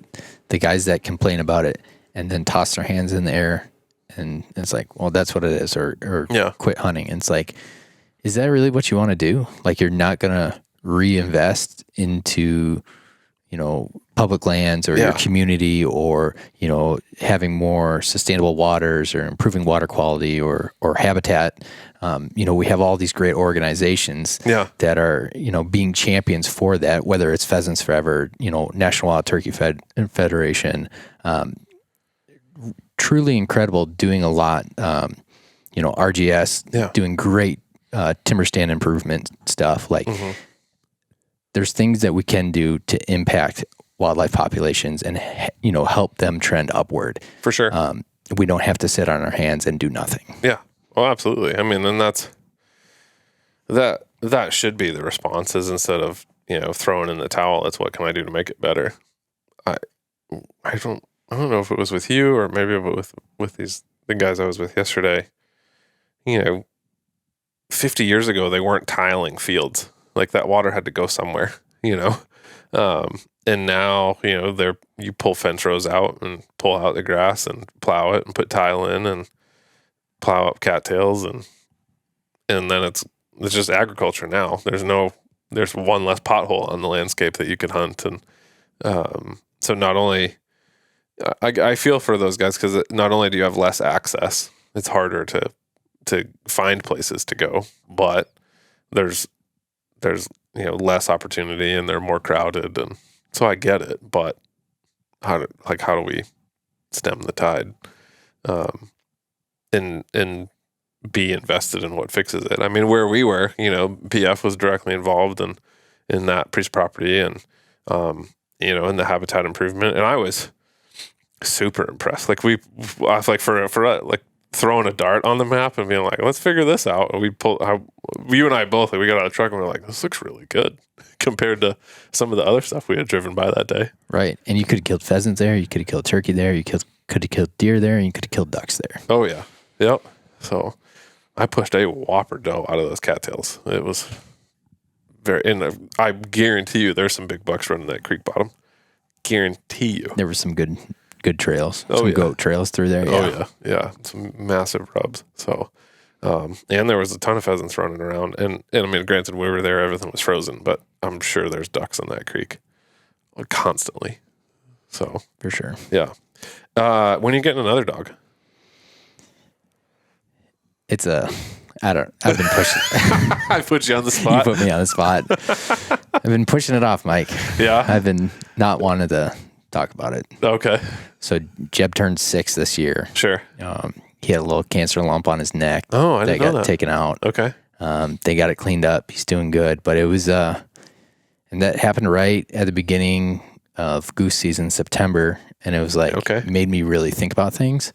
the guys that complain about it and then toss their hands in the air, and it's like, well, that's what it is, or quit hunting. And it's like, is that really what you want to do? You're not going to reinvest into, public lands or your community, or, having more sustainable waters, or improving water quality, or habitat. We have all these great organizations that are, being champions for that, whether it's Pheasants Forever, National Wild Turkey Federation, truly incredible, doing a lot. RGS doing great timber stand improvement stuff. There's things that we can do to impact wildlife populations and help them trend upward. For sure. We don't have to sit on our hands and do nothing. Yeah. Well, absolutely. And that should be the responses, instead of throwing in the towel. It's what can I do to make it better. I don't know if it was with you, or maybe with the guys I was with yesterday. 50 years ago, they weren't tiling fields. That water had to go somewhere, and now, you pull fence rows out and pull out the grass and plow it and put tile in and plow up cattails, and then it's just agriculture now. There's one less pothole on the landscape that you could hunt. And, so not only, I feel for those guys, because not only do you have less access, it's harder to find places to go, but there's less opportunity, and they're more crowded, and so I get it. But how do we stem the tide, and be invested in what fixes it? Where we were, PF was directly involved in that piece of property, and in the habitat improvement, and I was super impressed. For throwing a dart on the map and being like, let's figure this out. And you and I both, we got out of the truck and we're like, this looks really good compared to some of the other stuff we had driven by that day. Right. And you could have killed pheasants there. You could have killed turkey there. You could have killed deer there, and you could have killed ducks there. Oh yeah. Yep. So I pushed a whopper doe out of those cattails. It was and I guarantee you there's some big bucks running that creek bottom. Guarantee you. There were some good trails, some goat trails through there. Yeah. Yeah. Some massive rubs. So, and there was a ton of pheasants running around, and granted we were there, everything was frozen, but I'm sure there's ducks in that creek. constantly. So for sure. yeah. When are you getting another dog? It's I've been pushing. I put you on the You spot. put me on the spot. I've been pushing it off, Mike. Yeah. I've been not wanting to talk about it. Okay. So Jeb turned 6 this year. Sure. He had a little cancer lump on his neck. Oh, I didn't know got that. taken out. Okay. They got it cleaned up. He's doing good, but it was and that happened right at the beginning of goose season, September, and it was like made me really think about things.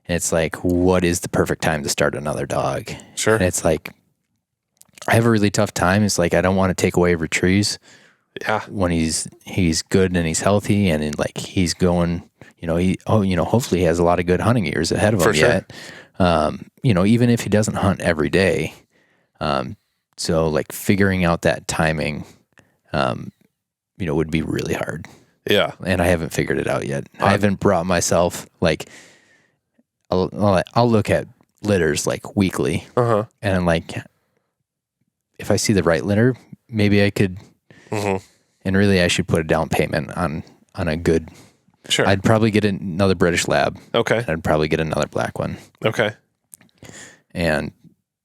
And it's like, what is the perfect time to start another dog? Sure. And it's like, I have a really tough time. It's like, I don't want to take away Retrieve. Yeah. When he's good and he's healthy and like he's going, hopefully he has a lot of good hunting years ahead of him yet. Even if he doesn't hunt every day. So like figuring out that timing, would be really hard. Yeah. And I haven't figured it out yet. I haven't brought myself like, I'll look at litters like weekly, and like if I see the right litter, maybe I could. And really, I should put a down payment on a good. Sure. I'd probably get another British Lab. Okay. I'd probably get another black one. Okay. And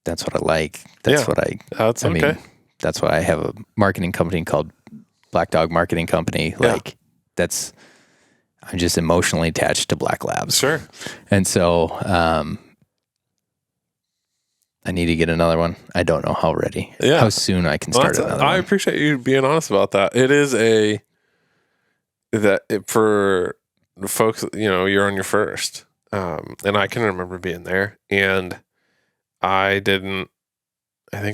that's what I like. That's what I mean, that's why I have a marketing company called Black Dog Marketing Company. Like I'm just emotionally attached to black labs. Sure. And so, I need to get another one. I don't know how soon I can start another one. I appreciate you being honest about that. It is for folks, you're on your first. And I can remember being there, and I think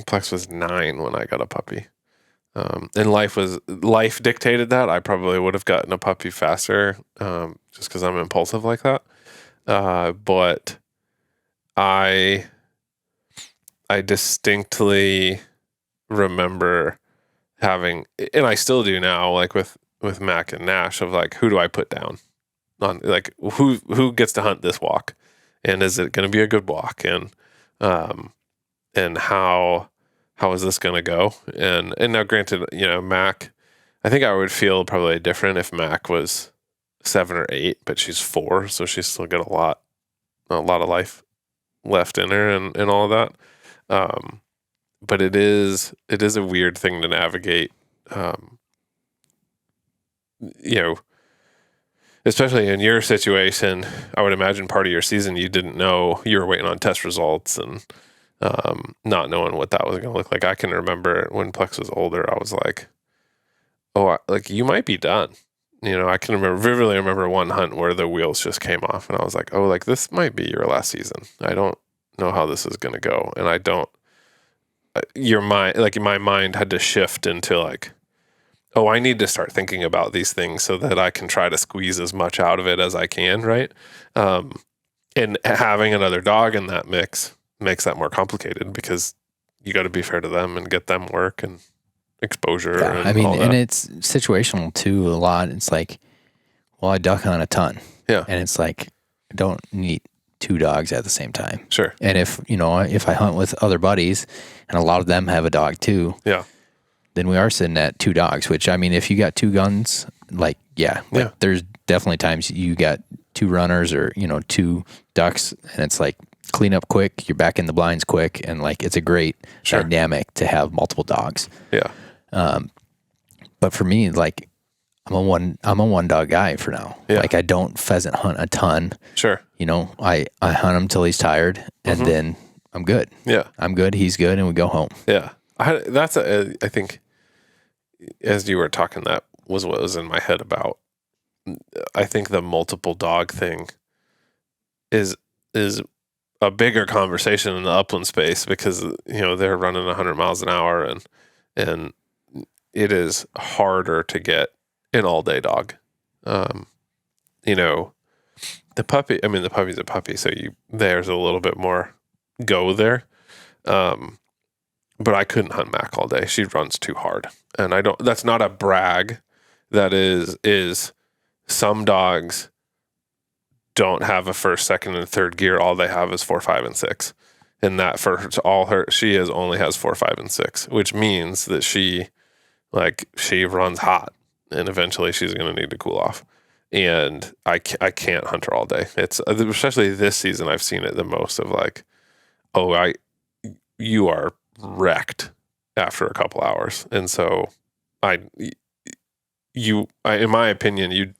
Plex was 9 when I got a puppy. And life dictated that. I probably would have gotten a puppy faster, just because I'm impulsive like that. But I distinctly remember having, and I still do now, like with Mac and Nash, of like, who do I put down on, like who gets to hunt this walk, and is it going to be a good walk, and how is this going to go? And now granted, Mac, I think I would feel probably different if Mac was 7 or 8, but she's 4. So she's still got a lot of life left in her and all of that. But it is a weird thing to navigate, especially in your situation. I would imagine part of your season, you didn't know, you were waiting on test results and, not knowing what that was going to look like. I can remember when Plex was older, I was like, you might be done. I can vividly remember one hunt where the wheels just came off, and I was like, this might be your last season. I don't know how this is going to go. And I don't, my mind had to shift into like, I need to start thinking about these things so that I can try to squeeze as much out of it as I can. Right. And having another dog in that mix makes that more complicated, because you got to be fair to them and get them work and exposure. Yeah, and it's situational too a lot. It's like, I duck hunt a ton. Yeah. And it's like, I don't need 2 dogs at the same time. Sure. And if I hunt with other buddies and a lot of them have a dog too. Yeah. Then we are sitting at 2 dogs, which, if you got 2 guns, there's definitely times you got 2 runners or, 2 ducks, and it's like clean up quick, you're back in the blinds quick, and like it's a great dynamic to have multiple dogs. Yeah. But for me, like I'm a one dog guy for now. Yeah. Like I don't pheasant hunt a ton. Sure. I hunt him till he's tired, and then I'm good. Yeah. I'm good, he's good, and we go home. Yeah. I think as you were talking, that was what was in my head about, I think the multiple dog thing is a bigger conversation in the upland space, because they're running 100 miles an hour, and it is harder to get an all-day dog. The puppy's a puppy, so there's a little bit more go there. But I couldn't hunt Mac all day. She runs too hard. And that's not a brag. That is some dogs don't have a first, second, and third gear. All they have is 4, 5, and 6. And that she only has 4, 5, and 6, which means that she runs hot. and eventually she's going to need to cool off. And I can't hunt her all day. It's especially this season, I've seen it the most of like, oh, you are wrecked after a couple hours. And so in my opinion, you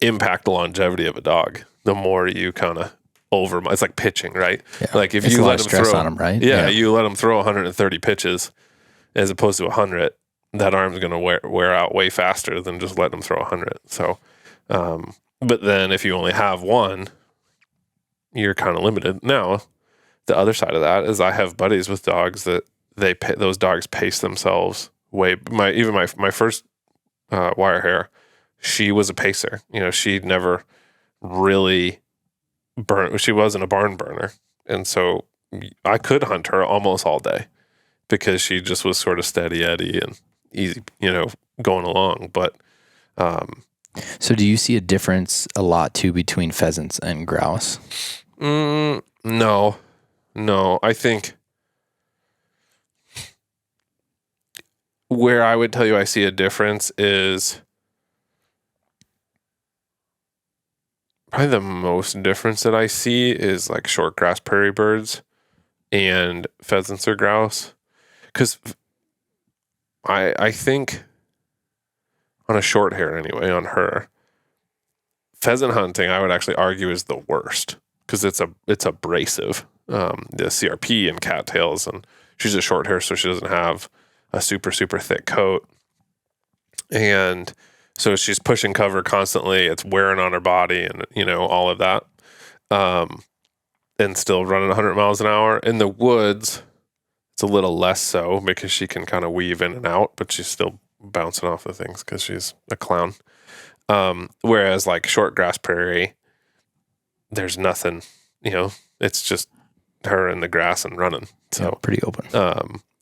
impact the longevity of a dog the more you kind of it's like pitching, right? Yeah. Like if it's you a lot let of him stress throw on him, right? Yeah, you let him throw 130 pitches as opposed to 100, that arm's going to wear out way faster than just letting him throw 100. So, but then if you only have one, you're kind of limited. Now, the other side of that is I have buddies with dogs that those dogs pace themselves my first wire hair, she was a pacer. You know, she'd never really she wasn't a barn burner. And so I could hunt her almost all day because she just was sort of steady Eddie and easy, going along. But so do you see a difference a lot too between pheasants and grouse? No. I think where I would tell you I see a difference is probably the most difference that I see is like short grass prairie birds and pheasants or grouse. Because I think on a short hair anyway, on her, pheasant hunting I would actually argue is the worst because it's abrasive. The CRP and cattails, and she's a short hair, so she doesn't have a super, super thick coat. And so she's pushing cover constantly. It's wearing on her body and, all of that. And still running 100 miles an hour. In the woods, it's a little less so because she can kind of weave in and out, but she's still bouncing off the things because she's a clown. Whereas like short grass prairie, there's nothing, it's just her in the grass and running. So yeah, pretty open.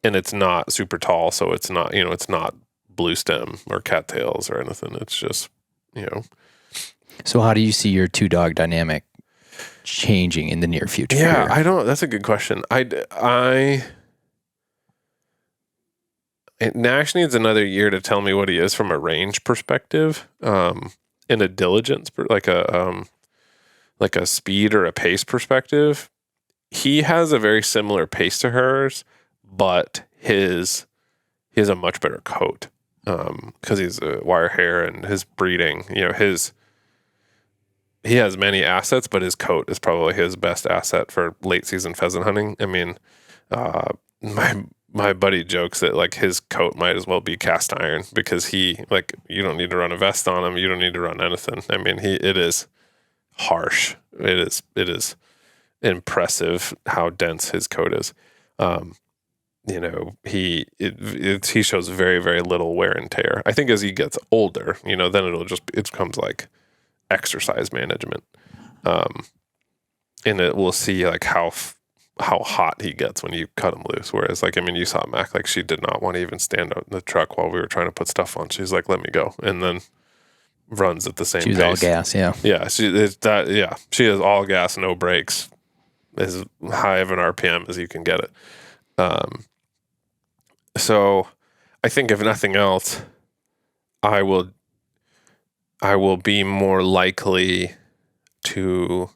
And it's not super tall, so it's not, it's not blue stem or cattails or anything. It's just, So how do you see your two dog dynamic changing in the near future? Yeah, that's a good question. Nash needs another year to tell me what he is from a range perspective, in a diligence, like a speed or a pace perspective. He has a very similar pace to hers, but he has a much better coat, because he's a wire hair and his breeding, he has many assets, but his coat is probably his best asset for late season pheasant hunting. I mean, my buddy jokes that like his coat might as well be cast iron because you don't need to run a vest on him. You don't need to run anything. I mean, it is harsh. It is impressive how dense his coat is. He shows very, very little wear and tear. I think as he gets older, then it becomes like exercise management. And we'll see like how hot he gets when you cut him loose. Whereas you saw Mac, like she did not want to even stand out in the truck while we were trying to put stuff on. She's like, let me go. And then runs at the same pace. She's all gas. Yeah. Yeah. She is all gas, no brakes, as high of an RPM as you can get it. So I think if nothing else, I will be more likely to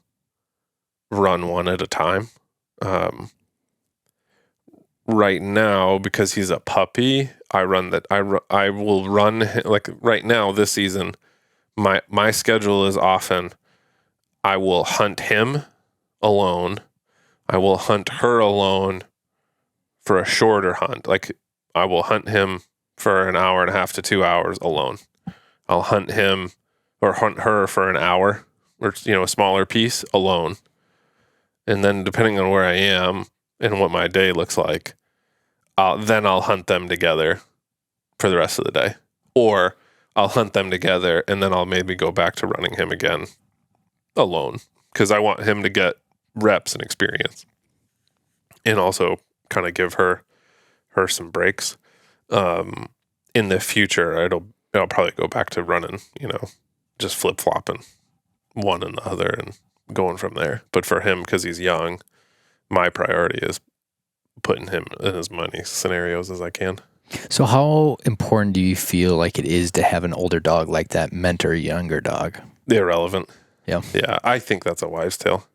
run one at a time. Right now, because he's a puppy, I will run like right now this season. My schedule is often I will hunt him alone. I will hunt her alone for a shorter hunt. Like I will hunt him for an hour and a half to 2 hours alone. I'll hunt him or hunt her for an hour or, a smaller piece alone. And then depending on where I am and what my day looks like, then I'll hunt them together for the rest of the day. Or I'll hunt them together and then I'll maybe go back to running him again alone because I want him to get reps and experience and also kind of give her some breaks. In the future, I'll probably go back to running, just flip-flopping one and the other and going from there. But for him, because he's young, my priority is putting him in as many scenarios as I can. So how important do you feel like it is to have an older dog like that mentor a younger dog? Irrelevant. Yeah. Yeah, I think that's a wives' tale.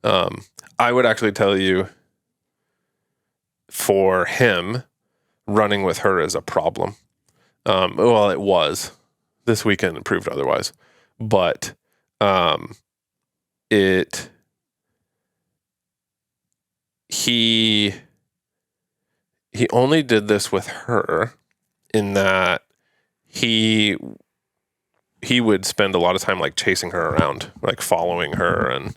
I would actually tell you, for him, running with her is a problem. Well, it was. This weekend it proved otherwise. But he only did this with her in that he would spend a lot of time like chasing her around, like following her, and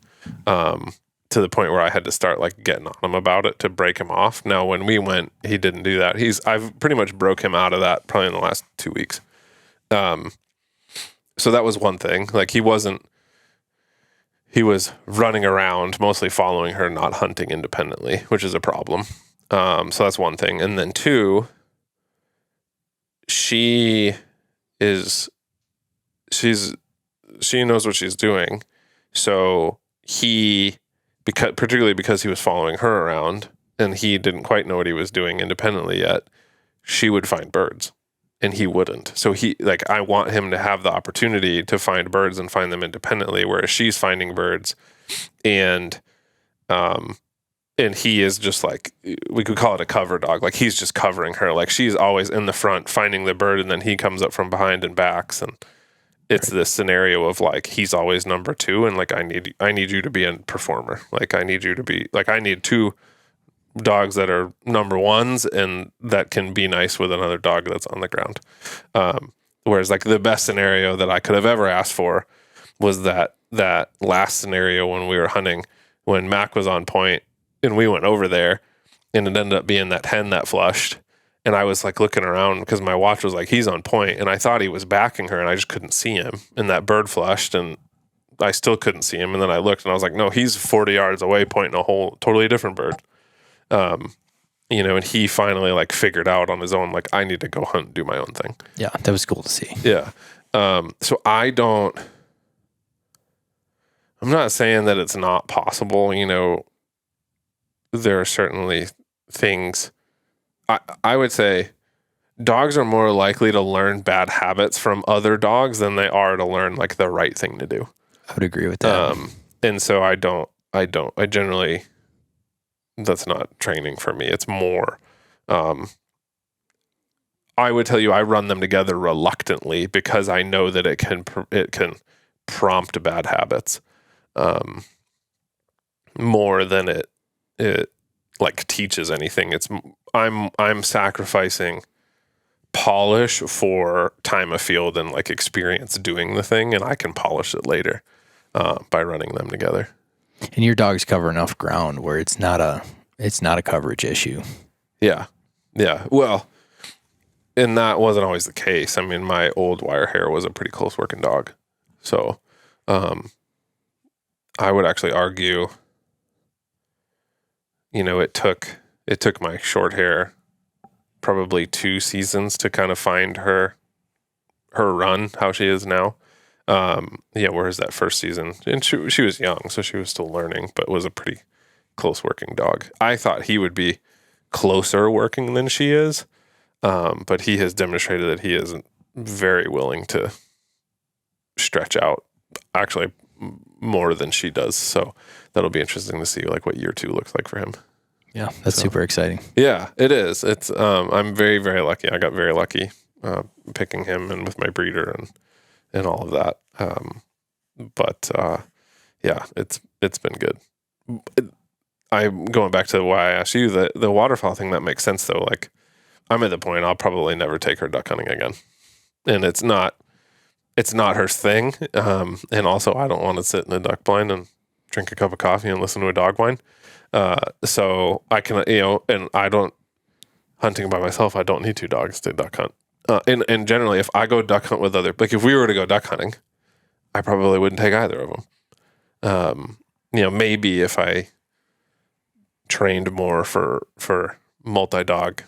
to the point where I had to start like getting on him about it to break him off. Now, when we went, he didn't do that. I've pretty much broke him out of that probably in the last 2 weeks. So that was one thing. Like he was running around, mostly following her, not hunting independently, which is a problem. So that's one thing. And then two, she knows what she's doing. So particularly because he was following her around and he didn't quite know what he was doing independently yet, she would find birds and he wouldn't. So I want him to have the opportunity to find birds and find them independently, whereas she's finding birds and he is just like, we could call it a cover dog. Like he's just covering her. Like she's always in the front finding the bird and then he comes up from behind and backs. And it's this scenario of like, he's always number two. And like, I need you to be a performer. Like I need you to be like, I need two dogs that are number ones and that can be nice with another dog that's on the ground. Whereas like the best scenario that I could have ever asked for was that last scenario when we were hunting, when Mac was on point and we went over there and it ended up being that hen that flushed. And I was like looking around because my watch was like, he's on point, and I thought he was backing her and I just couldn't see him. And that bird flushed and I still couldn't see him. And then I looked and I was like, no, he's 40 yards away pointing a whole totally different bird. And he finally like figured out on his own, like, I need to go hunt and do my own thing. Yeah, that was cool to see. Yeah. So I'm not saying that it's not possible. There are certainly things. I would say dogs are more likely to learn bad habits from other dogs than they are to learn like the right thing to do. I would agree with that. And so I generally, that's not training for me. It's more, I would tell you, I run them together reluctantly because I know that it can prompt bad habits, more than it like teaches anything. I'm sacrificing polish for time of field and like experience doing the thing, and I can polish it later by running them together. And your dogs cover enough ground where it's not a coverage issue. Yeah. Well, and that wasn't always the case. I mean, my old wire hair was a pretty close working dog, so I would actually argue, it took my short hair probably 2 seasons to kind of find her run, how she is now. Whereas that first season, and she was young, so she was still learning, but was a pretty close working dog. I thought he would be closer working than she is, but he has demonstrated that he is very willing to stretch out, actually more than she does. So that'll be interesting to see like what year 2 looks like for him. Yeah, that's super exciting. Yeah, it is. It's I'm very, very lucky. I got very lucky picking him and with my breeder and all of that. It's been good. I'm going back to why I asked you the waterfowl thing. That makes sense though. Like I'm at the point I'll probably never take her duck hunting again, and it's not her thing. And also I don't want to sit in a duck blind and drink a cup of coffee and listen to a dog whine. So I can, and I don't, hunting by myself, I don't need 2 dogs to duck hunt. And generally, if I go duck hunt with like if we were to go duck hunting, I probably wouldn't take either of them. Maybe if I trained more for multi-dog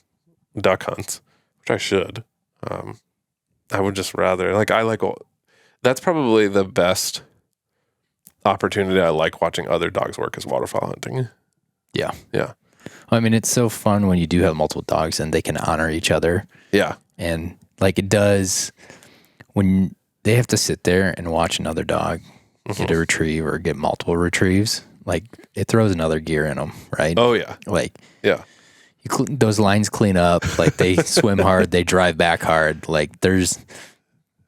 duck hunts, which I should, I would just rather, that's probably the best opportunity I like watching other dogs work is waterfowl hunting. Yeah. I mean, it's so fun when you do have multiple dogs and they can honor each other. Yeah. And like it does when they have to sit there and watch another dog get a retrieve or get multiple retrieves, like it throws another gear in them, right? Oh, yeah. Like, Yeah. those lines clean up, like they swim hard, they drive back hard. Like there's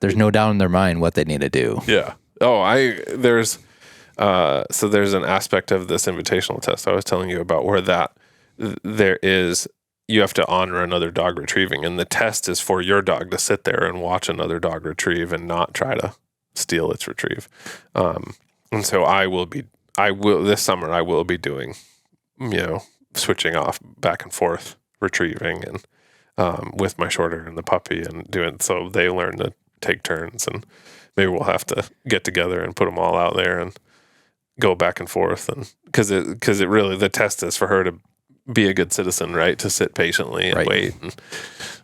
no doubt in their mind what they need to do. Yeah. Oh, there's an aspect of this invitational test I was telling you about where you have to honor another dog retrieving, and the test is for your dog to sit there and watch another dog retrieve and not try to steal its retrieve. And so this summer I will be doing, switching off back and forth retrieving and with my shorter and the puppy and doing, so they learn to take turns, and maybe we'll have to get together and put them all out there and go back and forth. And because it really, the test is for her to be a good citizen, right? To sit patiently and wait and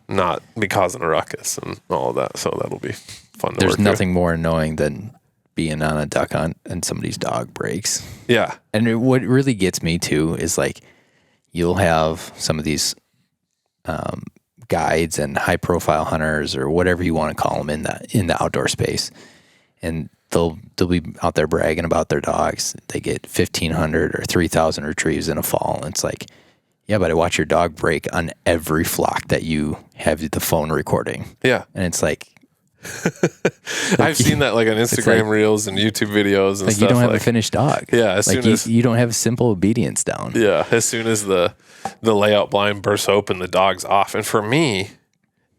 not be causing a ruckus and all of that. So that'll be fun to There's work nothing more annoying than being on a duck hunt and somebody's dog breaks. Yeah. And what really gets me too is like, you'll have some of these guides and high profile hunters or whatever you want to call them in the outdoor space. And they'll be out there bragging about their dogs. They get 1,500 or 3,000 retrieves in a fall. And it's like, yeah, but I watch your dog break on every flock that you have the phone recording. Yeah. And it's like I've seen that like on Instagram reels and YouTube videos and like stuff. You don't have a finished dog. Yeah. You don't have simple obedience down. Yeah. As soon as the layout blind bursts open, the dog's off. And for me,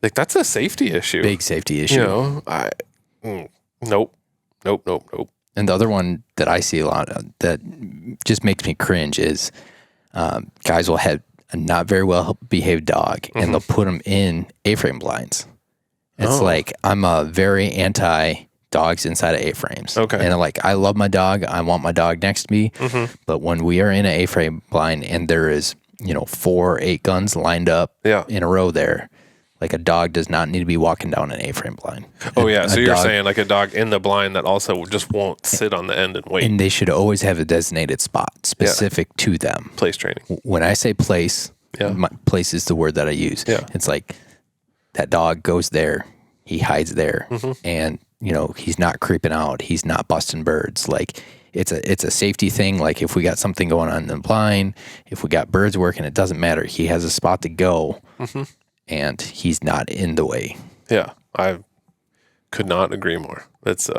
like that's a safety issue. Big safety issue. Nope. And the other one that I see a lot of that just makes me cringe is guys will have a not very well behaved dog and they'll put them in A-frame blinds. It's like, I'm a very anti dogs inside of A-frames. Okay. And I love my dog. I want my dog next to me. But when we are in an A-frame blind and there is, 4 or 8 guns lined up in a row there, like a dog does not need to be walking down an A-frame blind. Oh, yeah. So you're saying like a dog in the blind that also just won't sit on the end and wait. And they should always have a designated spot specific to them. Place training. When I say place, place is the word that I use. Yeah. It's like that dog goes there, he hides there, and, he's not creeping out. He's not busting birds. Like, it's a safety thing. Like, if we got something going on in the blind, if we got birds working, it doesn't matter. He has a spot to go. And he's not in the way. Yeah, I could not agree more. It's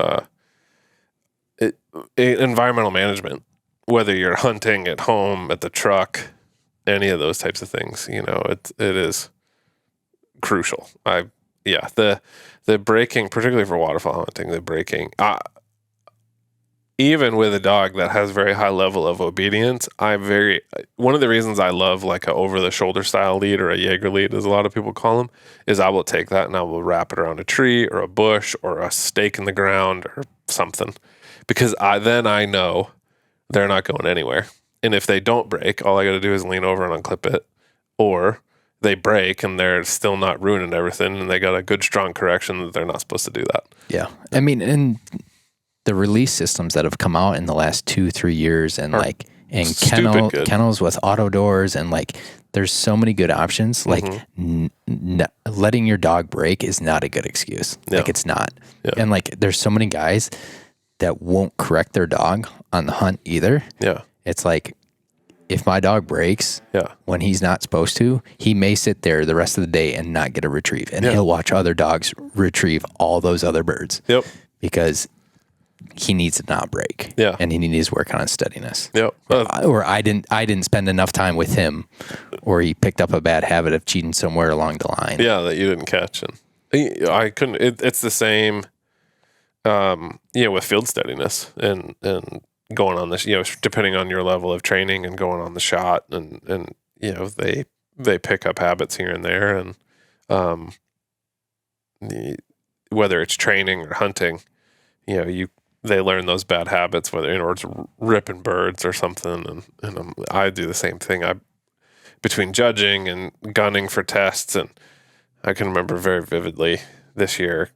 environmental management, whether you're hunting at home, at the truck, any of those types of things, it is crucial. The braking, particularly for waterfowl hunting, the braking, even with a dog that has very high level of obedience, one of the reasons I love like a over the shoulder style lead or a Jaeger lead, as a lot of people call them, is I will take that and I will wrap it around a tree or a bush or a stake in the ground or something, because then I know they're not going anywhere. And if they don't break, all I got to do is lean over and unclip it, or they break and they're still not ruining everything and they got a good strong correction that they're not supposed to do that. Yeah. I mean, and the release systems that have come out in the last 2-3 years and kennels with auto doors and there's so many good options. Letting your dog break is not a good excuse. Yeah. It's not. Yeah. And there's so many guys that won't correct their dog on the hunt either. Yeah. It's like, if my dog breaks when he's not supposed to, he may sit there the rest of the day and not get a retrieve. And he'll watch other dogs retrieve all those other birds. Yep. Because he needs to not break. Yeah. And he needs to work on his steadiness. Yep. Or I didn't spend enough time with him, or he picked up a bad habit of cheating somewhere along the line. Yeah, that you didn't catch. And I couldn't, it's the same, with field steadiness and going on this, depending on your level of training and going on the shot and they pick up habits here and there. And, whether it's training or hunting, they learn those bad habits, whether it's ripping birds or something. And I do the same thing. Between judging and gunning for tests, and I can remember very vividly this year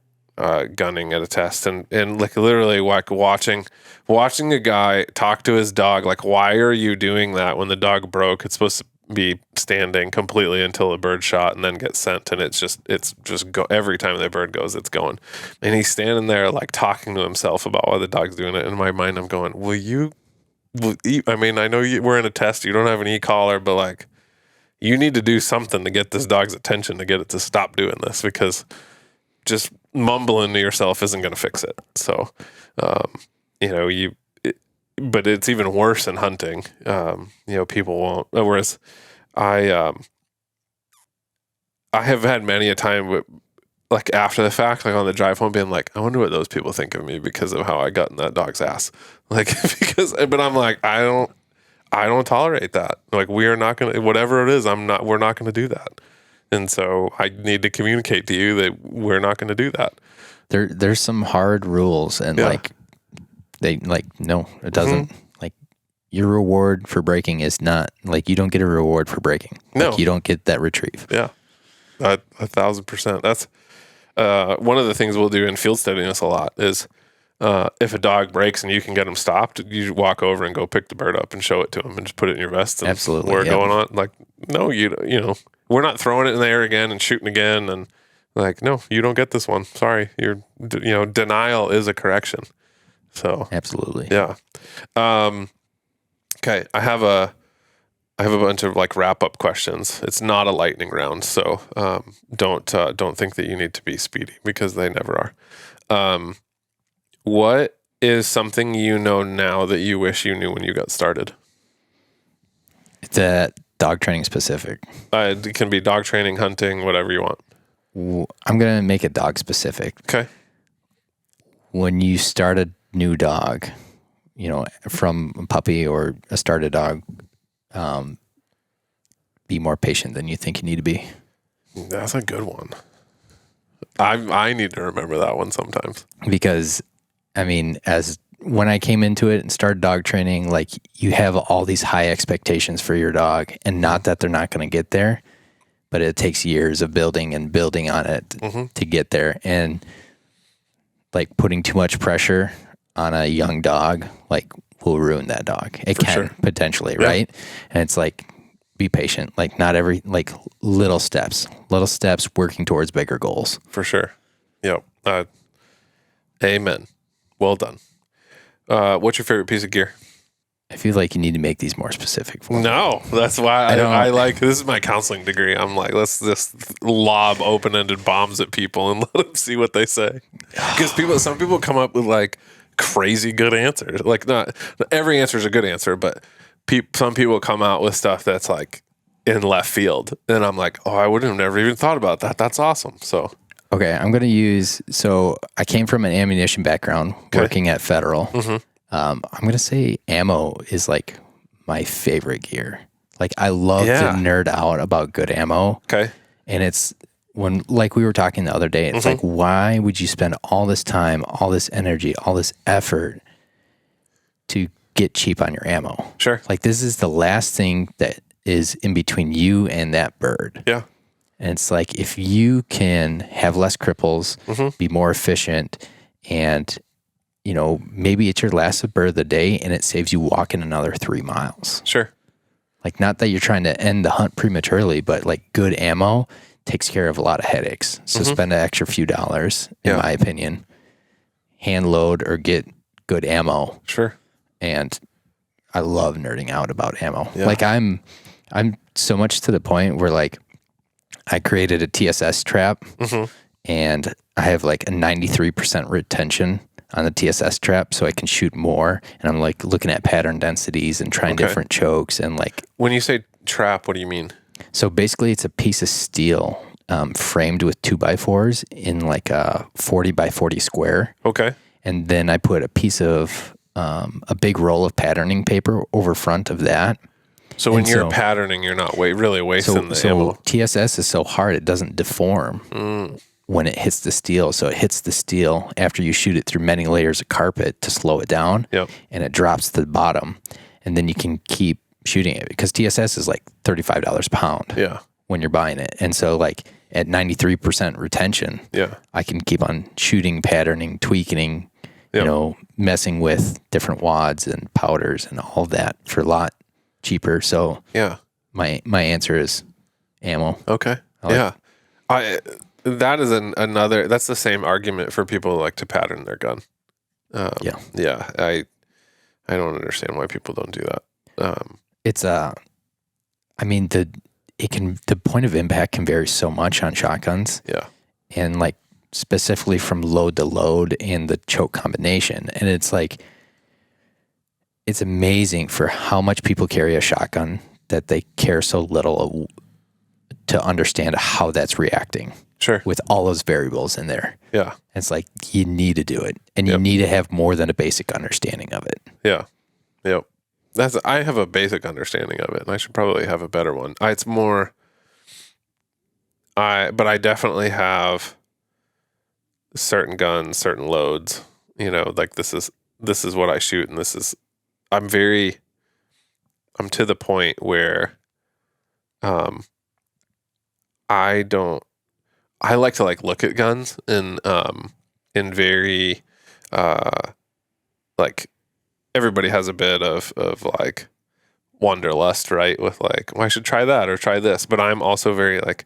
gunning at a test and literally watching a guy talk to his dog. Like, why are you doing that when the dog broke? It's supposed to be standing completely until the bird's shot and then get sent. And it's just go every time the bird goes, it's going. And he's standing there like talking to himself about why the dog's doing it. In my mind, I'm going, I mean, I know we're in a test. You don't have an e-collar, but like, you need to do something to get this dog's attention to get it to stop doing this, because just mumbling to yourself isn't going to fix it. So, but it's even worse in hunting. People won't. Whereas I have had many a time, like after the fact, like on the drive home, being like, I wonder what those people think of me because of how I got in that dog's ass. Like, but I'm like, I don't tolerate that. Like, we are not going to, whatever it is, we're not going to do that. And so I need to communicate to you that we're not going to do that. There's some hard rules, and no, it doesn't. Like, your reward for breaking is not, like, you don't get a reward for breaking. No. Like, you don't get that retrieve. Yeah. 1,000%. That's one of the things we'll do in field steadiness a lot is if a dog breaks and you can get him stopped, you walk over and go pick the bird up and show it to him and just put it in your vest. And absolutely. We're going on. Like, no, we're not throwing it in the air again and shooting again. And like, no, you don't get this one. Sorry. Denial is a correction. So absolutely. Yeah. Okay. I have a bunch of like wrap up questions. It's not a lightning round. So, don't think that you need to be speedy, because they never are. What is something you know now that you wish you knew when you got started? It's dog training specific. It can be dog training, hunting, whatever you want. I'm going to make it dog specific. Okay. When you start a new dog, from a puppy or a started dog, be more patient than you think you need to be. That's a good one. I need to remember that one sometimes. Because, as when I came into it and started dog training, like, you have all these high expectations for your dog, and not that they're not going to get there, but it takes years of building on it to get there. And like, putting too much pressure on a young dog, like, will ruin that dog. It can potentially, right? And it's like, be patient. Like, not every, like, little steps working towards bigger goals. For sure. Yep. Amen. Well done. What's your favorite piece of gear? I feel like you need to make these more specific for me. No, that's why I like, this is my counseling degree. I'm like, let's just lob open-ended bombs at people and let them see what they say. Because some people come up with like crazy good answers. Like, not every answer is a good answer, but some people come out with stuff that's like in left field. And I'm like, oh, I would have never even thought about that. That's awesome. So, okay, I'm going to I came from an ammunition background working at Federal. I'm going to say ammo is like my favorite gear. Like, I love to nerd out about good ammo. Okay. And it's when, like we were talking the other day, it's like, why would you spend all this time, all this energy, all this effort to get cheap on your ammo? Sure. Like, this is the last thing that is in between you and that bird. Yeah. And it's like, if you can have less cripples, be more efficient, and, maybe it's your last bird of the day and it saves you walking another 3 miles. Sure. Like, not that you're trying to end the hunt prematurely, but like, good ammo takes care of a lot of headaches. So spend an extra few dollars, in my opinion, hand load or get good ammo. Sure. And I love nerding out about ammo. Yeah. Like, I'm so much to the point where, like, I created a TSS trap, and I have like a 93% retention on the TSS trap, so I can shoot more. And I'm like looking at pattern densities and trying different chokes. And like, when you say trap, what do you mean? So basically, it's a piece of steel framed with 2x4s in like a 40x40 square. Okay. And then I put a piece of a big roll of patterning paper over front of that. So when you're patterning, you're not really wasting the ammo. So TSS is so hard, it doesn't deform when it hits the steel. So it hits the steel after you shoot it through many layers of carpet to slow it down. Yep. And it drops to the bottom. And then you can keep shooting it, because TSS is like $35 a pound when you're buying it. And so, like, at 93% retention, I can keep on shooting, patterning, tweaking, messing with different wads and powders and all that for a lot cheaper. So my answer is ammo. Okay. Yeah. That is another, that's the same argument for people who like to pattern their gun. Yeah. I don't understand why people don't do that. It's the point of impact can vary so much on shotguns. Yeah. And like specifically from load to load and the choke combination. And it's like, it's amazing for how much people carry a shotgun that they care so little to understand how that's reacting. Sure. With all those variables in there. Yeah. It's like, you need to do it. And you need to have more than a basic understanding of it. Yeah. Yep. I have a basic understanding of it, and I should probably have a better one. But I definitely have certain guns, certain loads, like this is what I shoot, and I'm to the point where, I like to like look at guns in very, like everybody has a bit of like wanderlust, right? With like, well, I should try that or try this. But I'm also very like,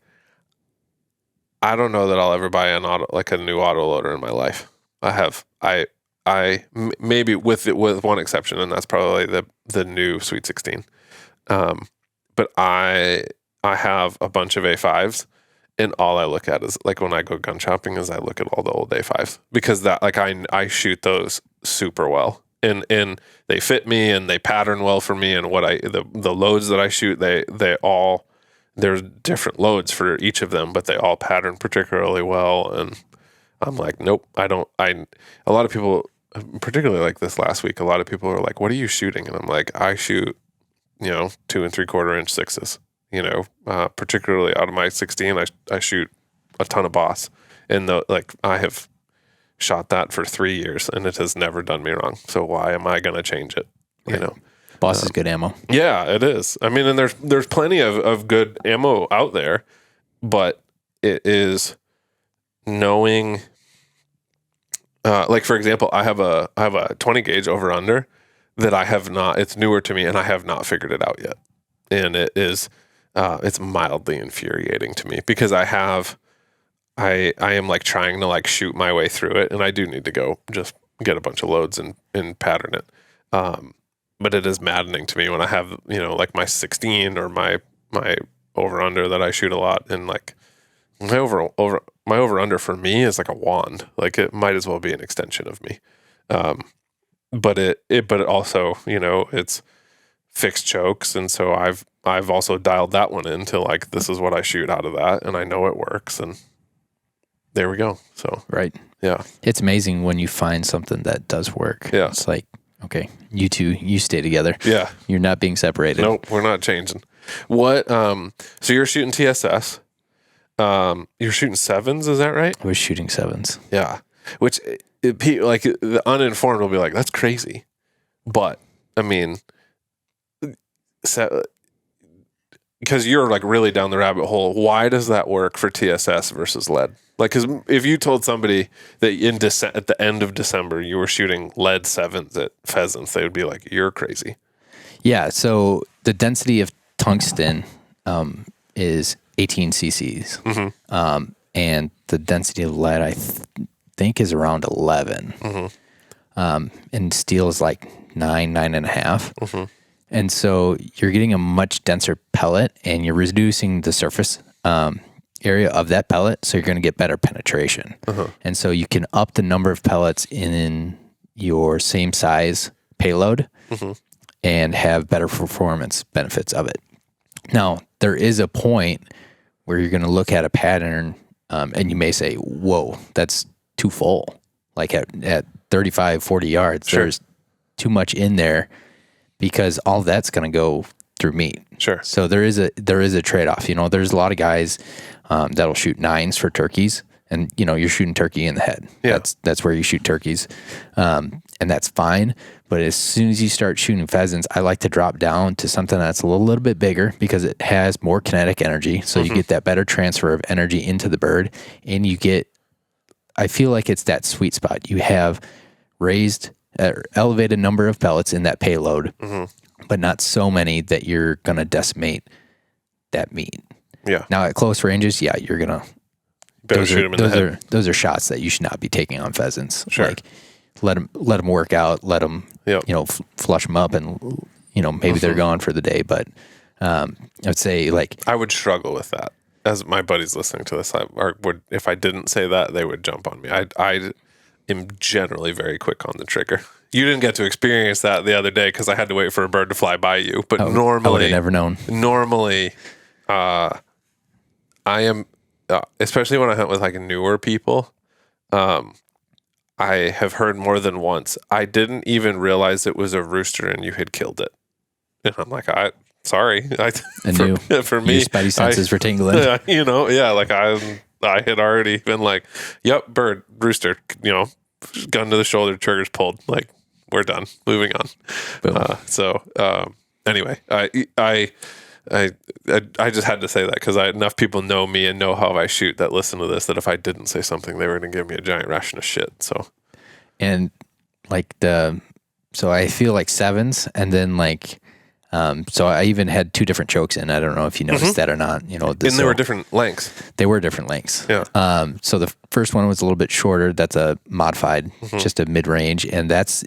I don't know that I'll ever buy a new autoloader in my life. Maybe with one exception, and that's probably the new Sweet 16. But I have a bunch of A5s, and all I look at is like when I go gun shopping is I look at all the old A5s, because that like I shoot those super well, and they fit me and they pattern well for me, and the loads that I shoot, there's different loads for each of them, but they all pattern particularly well. And I'm like, nope, I don't. A lot of people, particularly like this last week, a lot of people are like, what are you shooting? And I'm like, I shoot 2 3/4 inch 6s. Particularly out of my 16, I shoot a ton of Boss, and I have shot that for 3 years, and it has never done me wrong. So why am I going to change it? Boss is good ammo. Yeah, it is. I mean, and there's plenty of good ammo out there, but it is knowing. Like for example, I have a 20 gauge over under that I have not. It's newer to me, and I have not figured it out yet, and it is. It's mildly infuriating to me, because I am like trying to like shoot my way through it, and I do need to go just get a bunch of loads and pattern it. But it is maddening to me when I have, like my 16 or my over under that I shoot a lot, and like my over under for me is like a wand. Like it might as well be an extension of me. But it also, it's fixed chokes, and so I've also dialed that one into like, this is what I shoot out of that, and I know it works, and there we go. So right. Yeah. It's amazing when you find something that does work. Yeah. It's like, okay, you stay together. Yeah. You're not being separated. Nope, we're not changing. What so you're shooting TSS. You're shooting 7s, is that right? I was shooting 7s. Yeah. Which like the uninformed will be like, that's crazy. But I mean, because you're like really down the rabbit hole, why does that work for TSS versus lead? Like, because if you told somebody that at the end of December you were shooting lead 7s at pheasants, they would be like, you're crazy. Yeah. So the density of tungsten is 18 cc's, and the density of lead I think is around 11, and steel is like 9.5. And so you're getting a much denser pellet, and you're reducing the surface area of that pellet, so you're going to get better penetration. And so you can up the number of pellets in your same size payload and have better performance benefits of it. Now, there is a point where you're going to look at a pattern and you may say, whoa, that's too full. Like at 35, 40 yards, there's too much in there, because all that's going to go through meat. Sure. So there is a trade-off. There's a lot of guys that'll shoot 9s for turkeys, and you're shooting turkey in the head. Yeah. That's where you shoot turkeys, and that's fine. But as soon as you start shooting pheasants, I like to drop down to something that's a little bit bigger, because it has more kinetic energy. So you get that better transfer of energy into the bird, and I feel like it's that sweet spot. You have elevated number of pellets in that payload, but not so many that you're going to decimate that meat. Yeah. Now at close ranges, yeah, you're gonna. Better shoot them in the head. Those are shots that you should not be taking on pheasants. Sure. Like let them work out. Let them flush them up, and maybe they're gone for the day. But I would say I would struggle with that. As my buddies listening to this, if I didn't say that, they would jump on me. I am generally very quick on the trigger. You didn't get to experience that the other day because I had to wait for a bird to fly by you. But normally, I would have never known. Normally, I am, especially when I hunt with like newer people. I have heard more than once. I didn't even realize it was a rooster and you had killed it. And I'm like, sorry. For me, your spidey senses were tingling. I had already been like, yep, bird, rooster, gun to the shoulder, triggers pulled. Like, we're done. Moving on. Anyway, I just had to say that because enough people know me and know how I shoot that listen to this, that if I didn't say something, they were going to give me a giant ration of shit. So, and so I feel like sevens, and then so I even had 2 different chokes in. I don't know if you noticed that or not. And they were different lengths. They were different lengths. Yeah. So the first one was a little bit shorter. That's a modified, just a mid-range. And that's,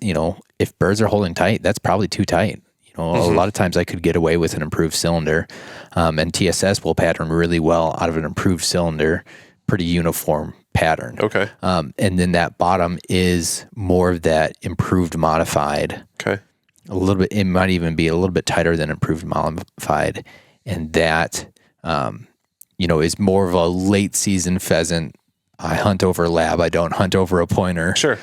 if birds are holding tight, that's probably too tight. A lot of times I could get away with an improved cylinder. And TSS will pattern really well out of an improved cylinder, pretty uniform pattern. Okay. And then that bottom is more of that improved modified. Okay. A little bit, it might even be a little bit tighter than improved modified. And that, is more of a late season pheasant. I hunt over a lab. I don't hunt over a pointer. Sure.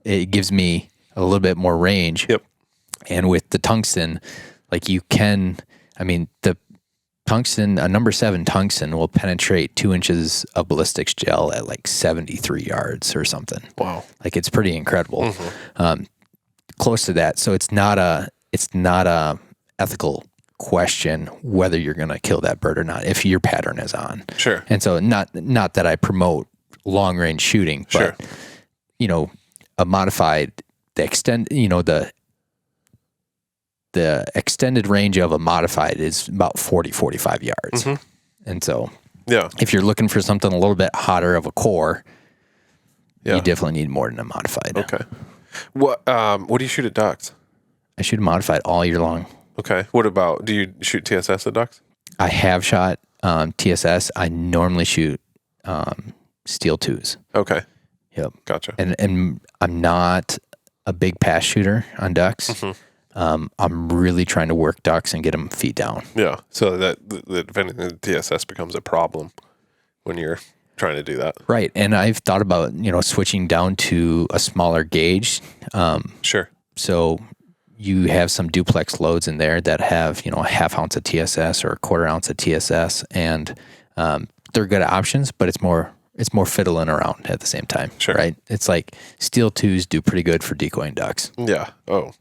It gives me a little bit more range. Yep. And with the tungsten, the tungsten, a number 7 tungsten will penetrate 2 inches of ballistics gel at 73 yards or something. Wow. It's pretty incredible. Close to that. So it's not a ethical question whether you're going to kill that bird or not if your pattern is on. Sure. And so not that I promote long range shooting, but a modified, the extended range of a modified is about 40-45 yards. And so if you're looking for something a little bit hotter of a core, you definitely need more than a modified. Okay. What do you shoot at ducks? I shoot a modified all year long. Okay. What about, do you shoot TSS at ducks? I have shot TSS. I normally shoot steel 2s. Okay. Yep. Gotcha. And I'm not a big pass shooter on ducks. I'm really trying to work ducks and get them feet down. Yeah. So that if anything, the TSS becomes a problem when you're trying to do that. Right. And I've thought about, switching down to a smaller gauge. Sure. So you have some duplex loads in there that have, a half ounce of TSS or a quarter ounce of TSS, and they're good options, but it's more fiddling around at the same time. Sure. Right. It's like steel 2s do pretty good for decoying ducks. Yeah. Oh,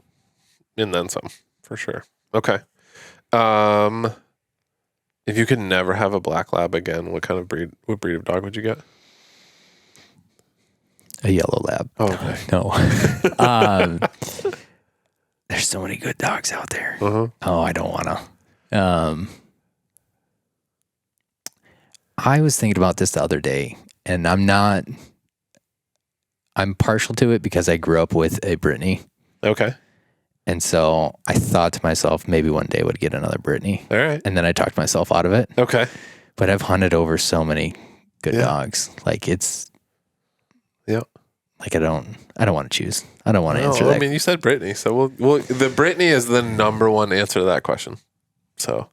and then some for sure. Okay. If you could never have a black lab again, what breed of dog would you get? A yellow lab. Oh, okay. No. There's so many good dogs out there. Oh, I don't want to. I was thinking about this the other day, and I'm partial to it because I grew up with a Brittany. Okay. And so I thought to myself, maybe one day I would get another Brittany. All right. And then I talked myself out of it. Okay. But I've hunted over so many good dogs. It's... Yeah. I don't want to choose. I don't want to answer that. I mean, you said Brittany, so the Brittany is the number one answer to that question. So,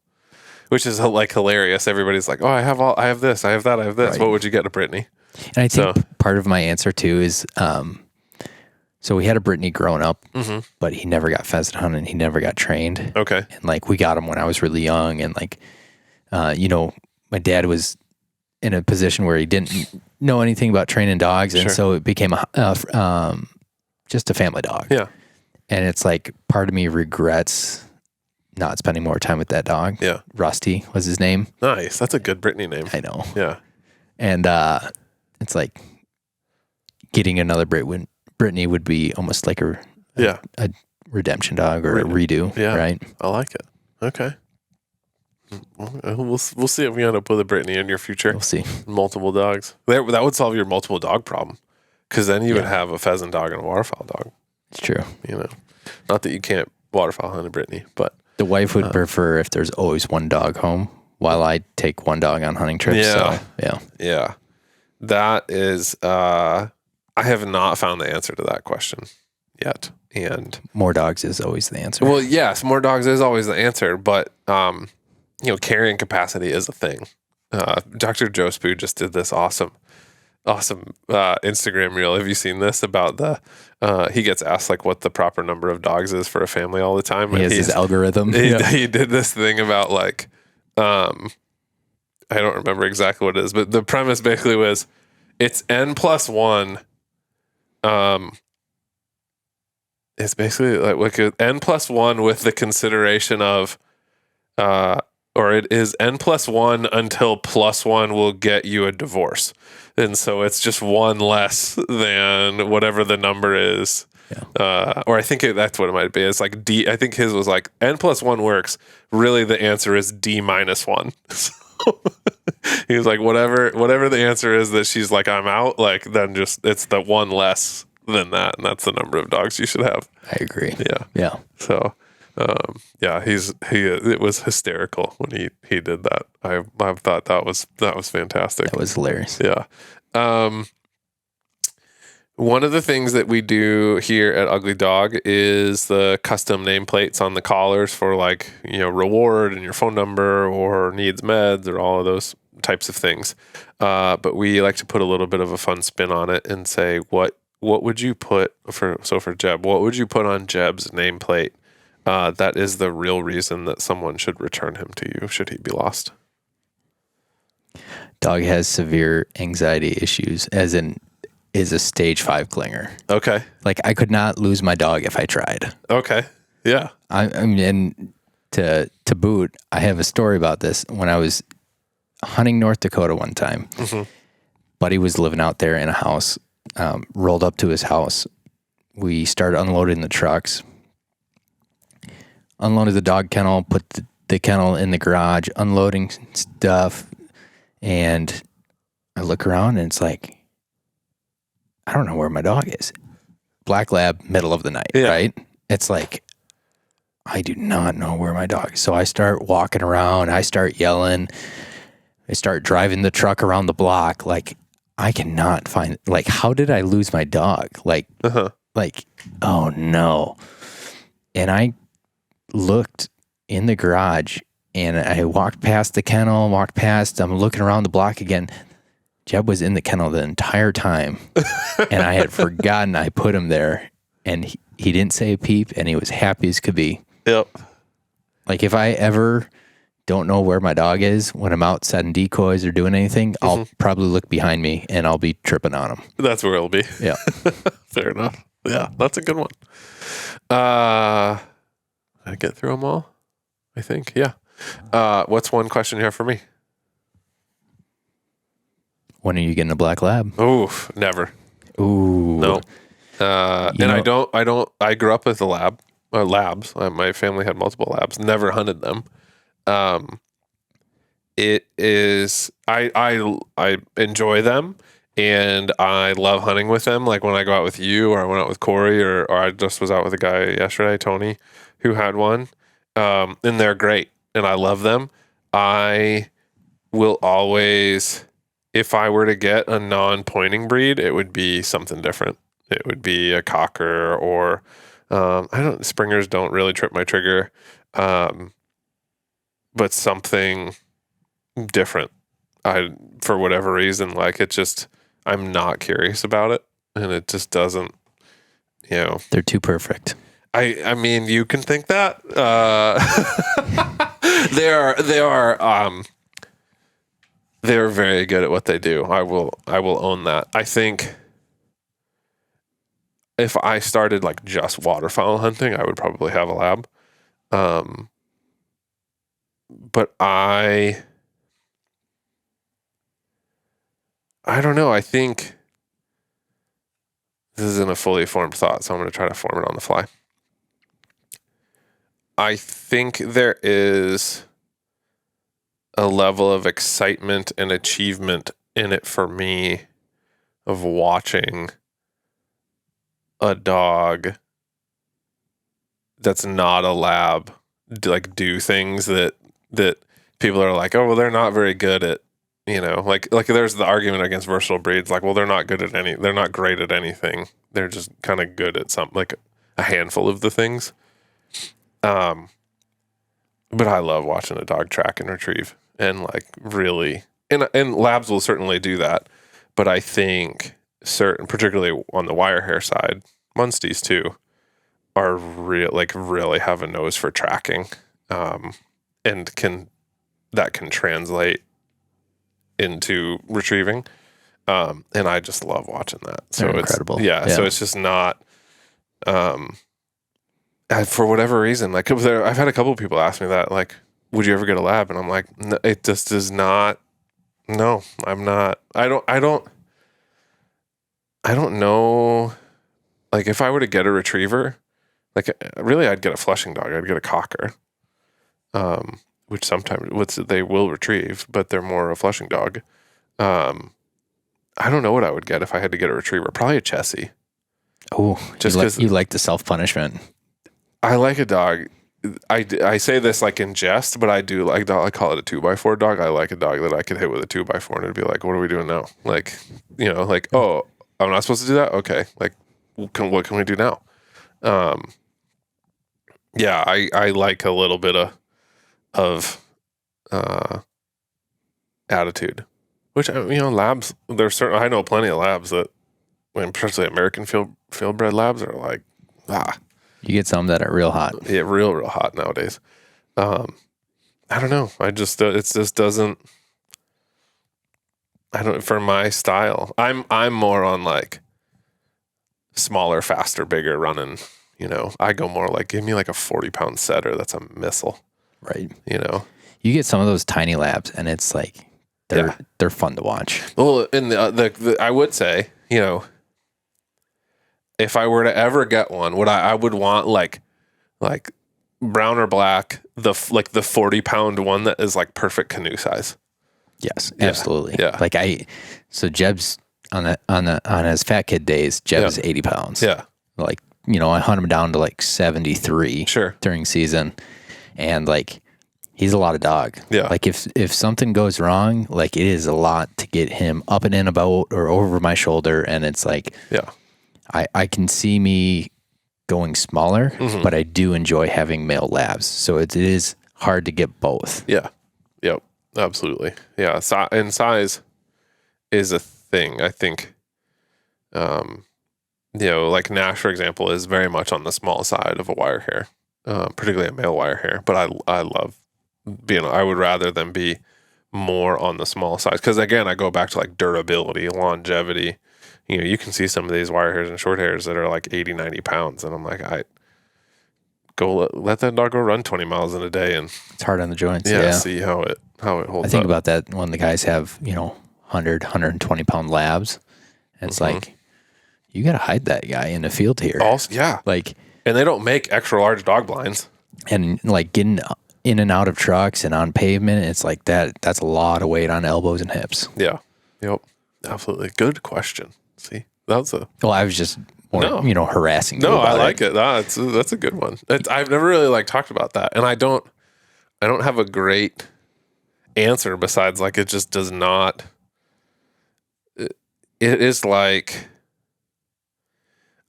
which is hilarious. Everybody's like, "Oh, I have this, I have that, I have this." Right. What would you get a Brittany? And I think part of my answer too is, so we had a Brittany growing up, but he never got pheasant hunting. He never got trained. Okay. And we got him when I was really young, and my dad was in a position where he didn't know anything about training dogs, and so it became just a family dog. Yeah. And it's part of me regrets not spending more time with that dog. Yeah. Rusty was his name. Nice. That's a good Brittany name. I know. Yeah. And it's getting another Brittany would be almost like a redemption dog or a redo. Yeah. Right. I like it. Okay. We'll see if we end up with a Brittany in your future. We'll see. Multiple dogs. That would solve your multiple dog problem, because then you would Yeah. have a pheasant dog and a waterfowl dog. It's true. You know, not that you can't waterfowl hunt a Brittany, but The wife would prefer if there's always one dog home while I take one dog on hunting trips. Yeah. So, yeah. yeah, that is. I have not found the answer to that question yet, and More dogs is always the answer. well, yes, more dogs is always the answer, but carrying capacity is a thing. Dr. Joe Spoo just did this awesome Instagram reel. Have you seen this about he gets asked like what the proper number of dogs is for a family all the time? He has his algorithm. He did this thing about like, I don't remember exactly what it is, but the premise basically was it's n+1. It's basically like n+1 with the consideration of, or it is n+1 until +1 will get you a divorce. And so it's just one less than whatever the number is. Yeah. Or I think that's what it might be. It's like D. I think his was like n+1 works. Really, the answer is D-1. So he was like, whatever the answer is that she's like, I'm out. Like then just it's the one less than that, and that's the number of dogs you should have. I agree. Yeah. Yeah. So, it was hysterical when he did that. I thought that was fantastic. That was hilarious. Yeah. One of the things that we do here at Ugly Dog is the custom nameplates on the collars for like, reward and your phone number or needs meds or all of those types of things. But we like to put a little bit of a fun spin on it and say, what would you put for Jeb, what would you put on Jeb's nameplate? That is the real reason that someone should return him to you should he be lost. Dog has severe anxiety issues, as in is a stage 5 clinger. Okay. Like I could not lose my dog if I tried. Okay. Yeah. I mean, and to boot, I have a story about this. When I was hunting North Dakota one time, Buddy was living out there in a house, rolled up to his house. We started unloading the trucks, unloaded the dog kennel, put the kennel in the garage, unloading stuff. And I look around and it's like, I don't know where my dog is. Black lab, middle of the night, right? It's like, I do not know where my dog is. So I start walking around. I start yelling. I start driving the truck around the block. Like, I cannot find, like, how did I lose my dog? Like, oh no. And I looked in the garage and I walked past the kennel, I'm looking around the block again. Jeb was in the kennel the entire time, and I had forgotten I put him there, and he didn't say a peep, and he was happy as could be. Yep. Like if I ever don't know where my dog is when I'm out setting decoys or doing anything, I'll probably look behind me and I'll be tripping on him. That's where it'll be. Yeah. Fair enough. Yeah, that's a good one. Did I get through them all? I think, yeah. What's one question you have for me? When are you getting a black lab? Oof, never. Ooh. No. I grew up with labs. My family had multiple labs. Never hunted them. It is, I enjoy them and I love hunting with them. Like when I go out with you or I went out with Corey or I just was out with a guy yesterday, Tony, who had one. And they're great and I love them. I will always, if I were to get a non-pointing breed, it would be something different. It would be a cocker or springers don't really trip my trigger, but something different. For whatever reason, like it just, I'm not curious about it, and it just doesn't. They're too perfect. I mean, you can think that. They're very good at what they do. I will own that. I think if I started like just waterfowl hunting, I would probably have a lab. But I don't know. I think this isn't a fully formed thought, so I'm going to try to form it on the fly. I think there is a level of excitement and achievement in it for me of watching a dog that's not a lab do things that people are like, oh, well, they're not very good at, like there's the argument against versatile breeds, like, well, they're not great at anything. They're just kind of good at something, like a handful of the things. But I love watching a dog track and retrieve, and like really, and labs will certainly do that. But I think particularly on the wire hair side, Munsties too, are really have a nose for tracking, and can translate into retrieving. And I just love watching that. So They're it's incredible. So it's just not, for whatever reason, like I've had a couple of people ask me that, like, would you ever get a lab? And I'm like, no, it just does not. No, I'm not. I don't know. Like, if I were to get a retriever, like, really, I'd get a flushing dog. I'd get a cocker, which sometimes they will retrieve, but they're more a flushing dog. I don't know what I would get if I had to get a retriever. Probably a Chessie. Oh, just because you like the self-punishment. I like a dog. I say this like in jest, but I do like. I call it a 2x4 dog. I like a dog that I could hit with a 2x4 and it'd be like, what are we doing now? Like, like, oh, I'm not supposed to do that. Okay, like, what can we do now? Yeah, I like a little bit of attitude, which, labs. There's certain. I know plenty of labs that, especially American fieldbred labs, are like, You get some that are real hot. Yeah, real hot nowadays. I don't know. I just it just doesn't. I don't, for my style. I'm more on like smaller, faster, bigger running. I go more like, give me like a 40-pound setter that's a missile. Right. You get some of those tiny labs, and it's like they're fun to watch. Well, in the I would say, if I were to ever get one, I would want like brown or black, the 40-pound one that is like perfect canoe size. Yes, absolutely. Yeah. Like Jeb's on his fat kid days, Jeb's 80 pounds. Yeah. Like, I hunt him down to like 73 during season. And like, he's a lot of dog. Yeah. Like if something goes wrong, like it is a lot to get him up and in about or over my shoulder. And it's like, I can see me going smaller, but I do enjoy having male labs. So it is hard to get both. Yeah. Yep. Absolutely. Yeah. And size is a thing. I think, like Nash, for example, is very much on the small side of a wire hair, particularly a male wire hair. But I love I would rather them be more on the small side. Because again, I go back to like durability, longevity. You can see some of these wire hairs and short hairs that are like 80, 90 pounds. And I'm like, let that dog go run 20 miles in a day. And it's hard on the joints. Yeah. See how it holds up. I think about that when the guys have, 100, 120 pound labs. And it's like, you got to hide that guy in the field here. Also, yeah. Like, and they don't make extra large dog blinds. And like getting in and out of trucks and on pavement, it's like that's a lot of weight on elbows and hips. Yeah. Yep. Absolutely. Good question. See, that's well, I was just more, harassing. No, I like it. That's a good one. I've never really talked about that. And I don't have a great answer besides like, it just does not, it is like,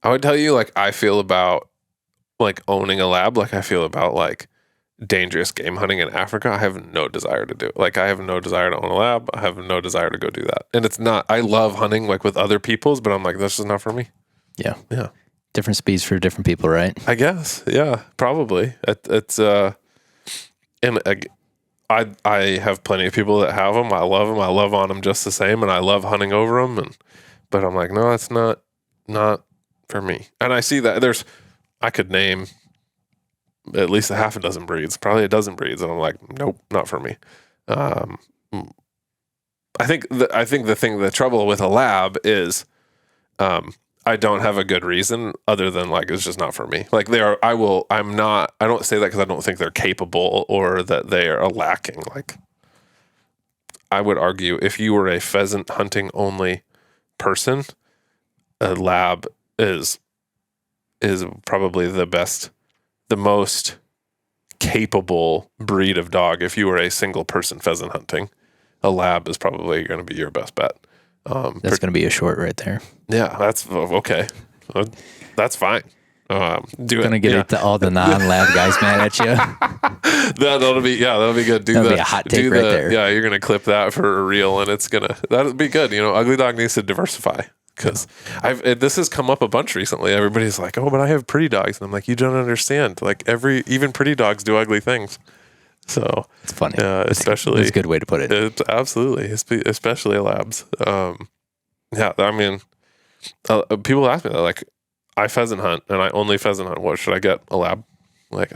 I would tell you, like, I feel about like owning a lab, like I feel about like dangerous game hunting in Africa. I have no desire to do it. Like, I have no desire to own a lab. I have no desire to go do that. And it's not, I love hunting like with other people's, but I'm like, this is not for me. Yeah. Yeah. Different speeds for different people, right? I guess. Yeah, probably. It's and I have plenty of people that have them. I love them. I love on them just the same. And I love hunting over them. But I'm like, no, that's not for me. And I see that I could name at least a half a dozen breeds, probably a dozen breeds. And I'm like, nope, not for me. I think the trouble with a lab is, I don't have a good reason other than like, it's just not for me. Like I don't say that because I don't think they're capable or that they are lacking. Like, I would argue if you were a pheasant hunting only person, a lab is probably the most capable breed of dog. If you were a single person pheasant hunting, a lab is probably going to be your best bet. That's going to be a short right there. Yeah, that's okay. That's fine. Gonna get all the non-lab guys mad at you. That'll be good. That'll be a hot take right there. Yeah, you're gonna clip that for a reel, and that'll be good. Ugly dog needs to diversify because this has come up a bunch recently. Everybody's like, "Oh, but I have pretty dogs," and I'm like, "You don't understand. Like even pretty dogs do ugly things." So it's funny. Especially it's a good way to put it. Absolutely, especially labs. Yeah, I mean, people ask me that, like, I pheasant hunt and I only pheasant hunt. What should I get? A lab? Like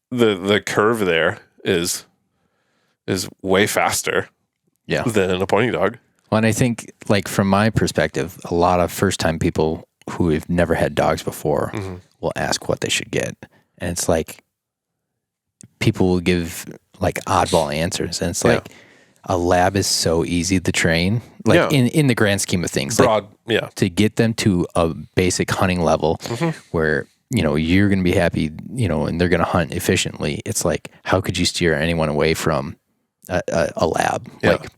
the curve there is way faster. Yeah. Than a pointing dog. Well, and I think, like, from my perspective, a lot of first time people who have never had dogs before will ask what they should get, and it's like people will give like oddball answers, and it's like a lab is so easy to train, like in the grand scheme of things. Broad, like, to get them to a basic hunting level where, you're going to be happy, and they're going to hunt efficiently. It's like, how could you steer anyone away from a lab? Yeah. Like,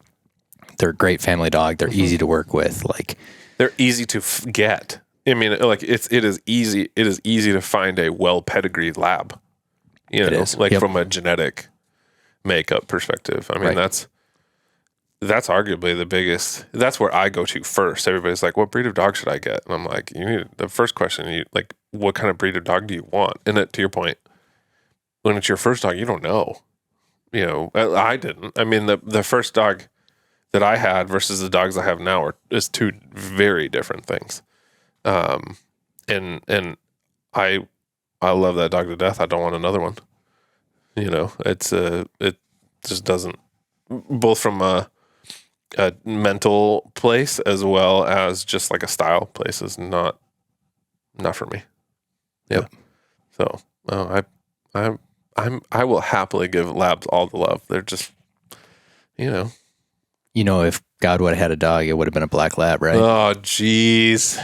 they're a great family dog. They're easy to work with. Like, they're easy to get. I mean, like it is easy. It is easy to find a well pedigreed lab. From a genetic makeup perspective. I mean, that's arguably the biggest. That's where I go to first. Everybody's like, "What breed of dog should I get?" And I'm like, the first question. What kind of breed of dog do you want? And to your point, when it's your first dog, you don't know. I didn't. I mean, the first dog that I had versus the dogs I have now is two very different things. And I love that dog to death. I don't want another one. It just doesn't, both from a mental place as well as just like a style place is not for me. Yep. So I will happily give labs all the love. They're just, if God would have had a dog, it would have been a black lab, right? Oh, geez.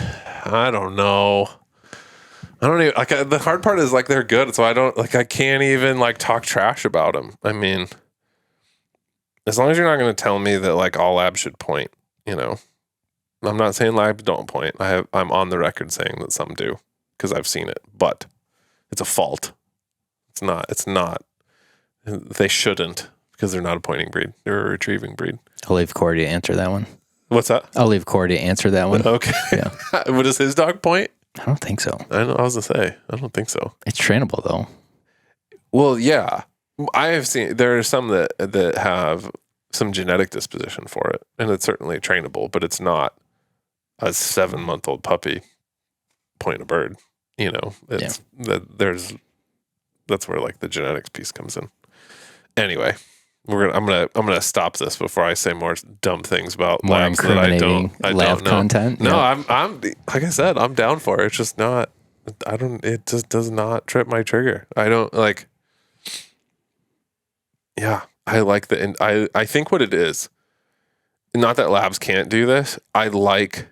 I don't know. I don't even, like, the hard part is, like, they're good. So I can't even, like, talk trash about them. I mean, as long as you're not going to tell me that, like, all labs should point, I'm not saying labs don't point. I'm on the record saying that some do because I've seen it, but it's a fault. It's not. They shouldn't because they're not a pointing breed. They're a retrieving breed. I'll leave Corey to answer that one. What's that? I'll leave Corey to answer that one. Okay. Yeah. What does his dog point? I don't think so. I was gonna say, I don't think so. It's trainable though. Well, yeah. I have seen there are some that have some genetic disposition for it, and it's certainly trainable, but it's not a 7-month-old puppy pointing a bird. That's where like the genetics piece comes in. Anyway, I'm gonna stop this before I say more dumb things about more labs that I don't know. Content. No, yeah. I'm like I said, I'm down for it. It's just not. It just does not trip my trigger. I don't like. Yeah, I like I think what it is. Not that labs can't do this. I like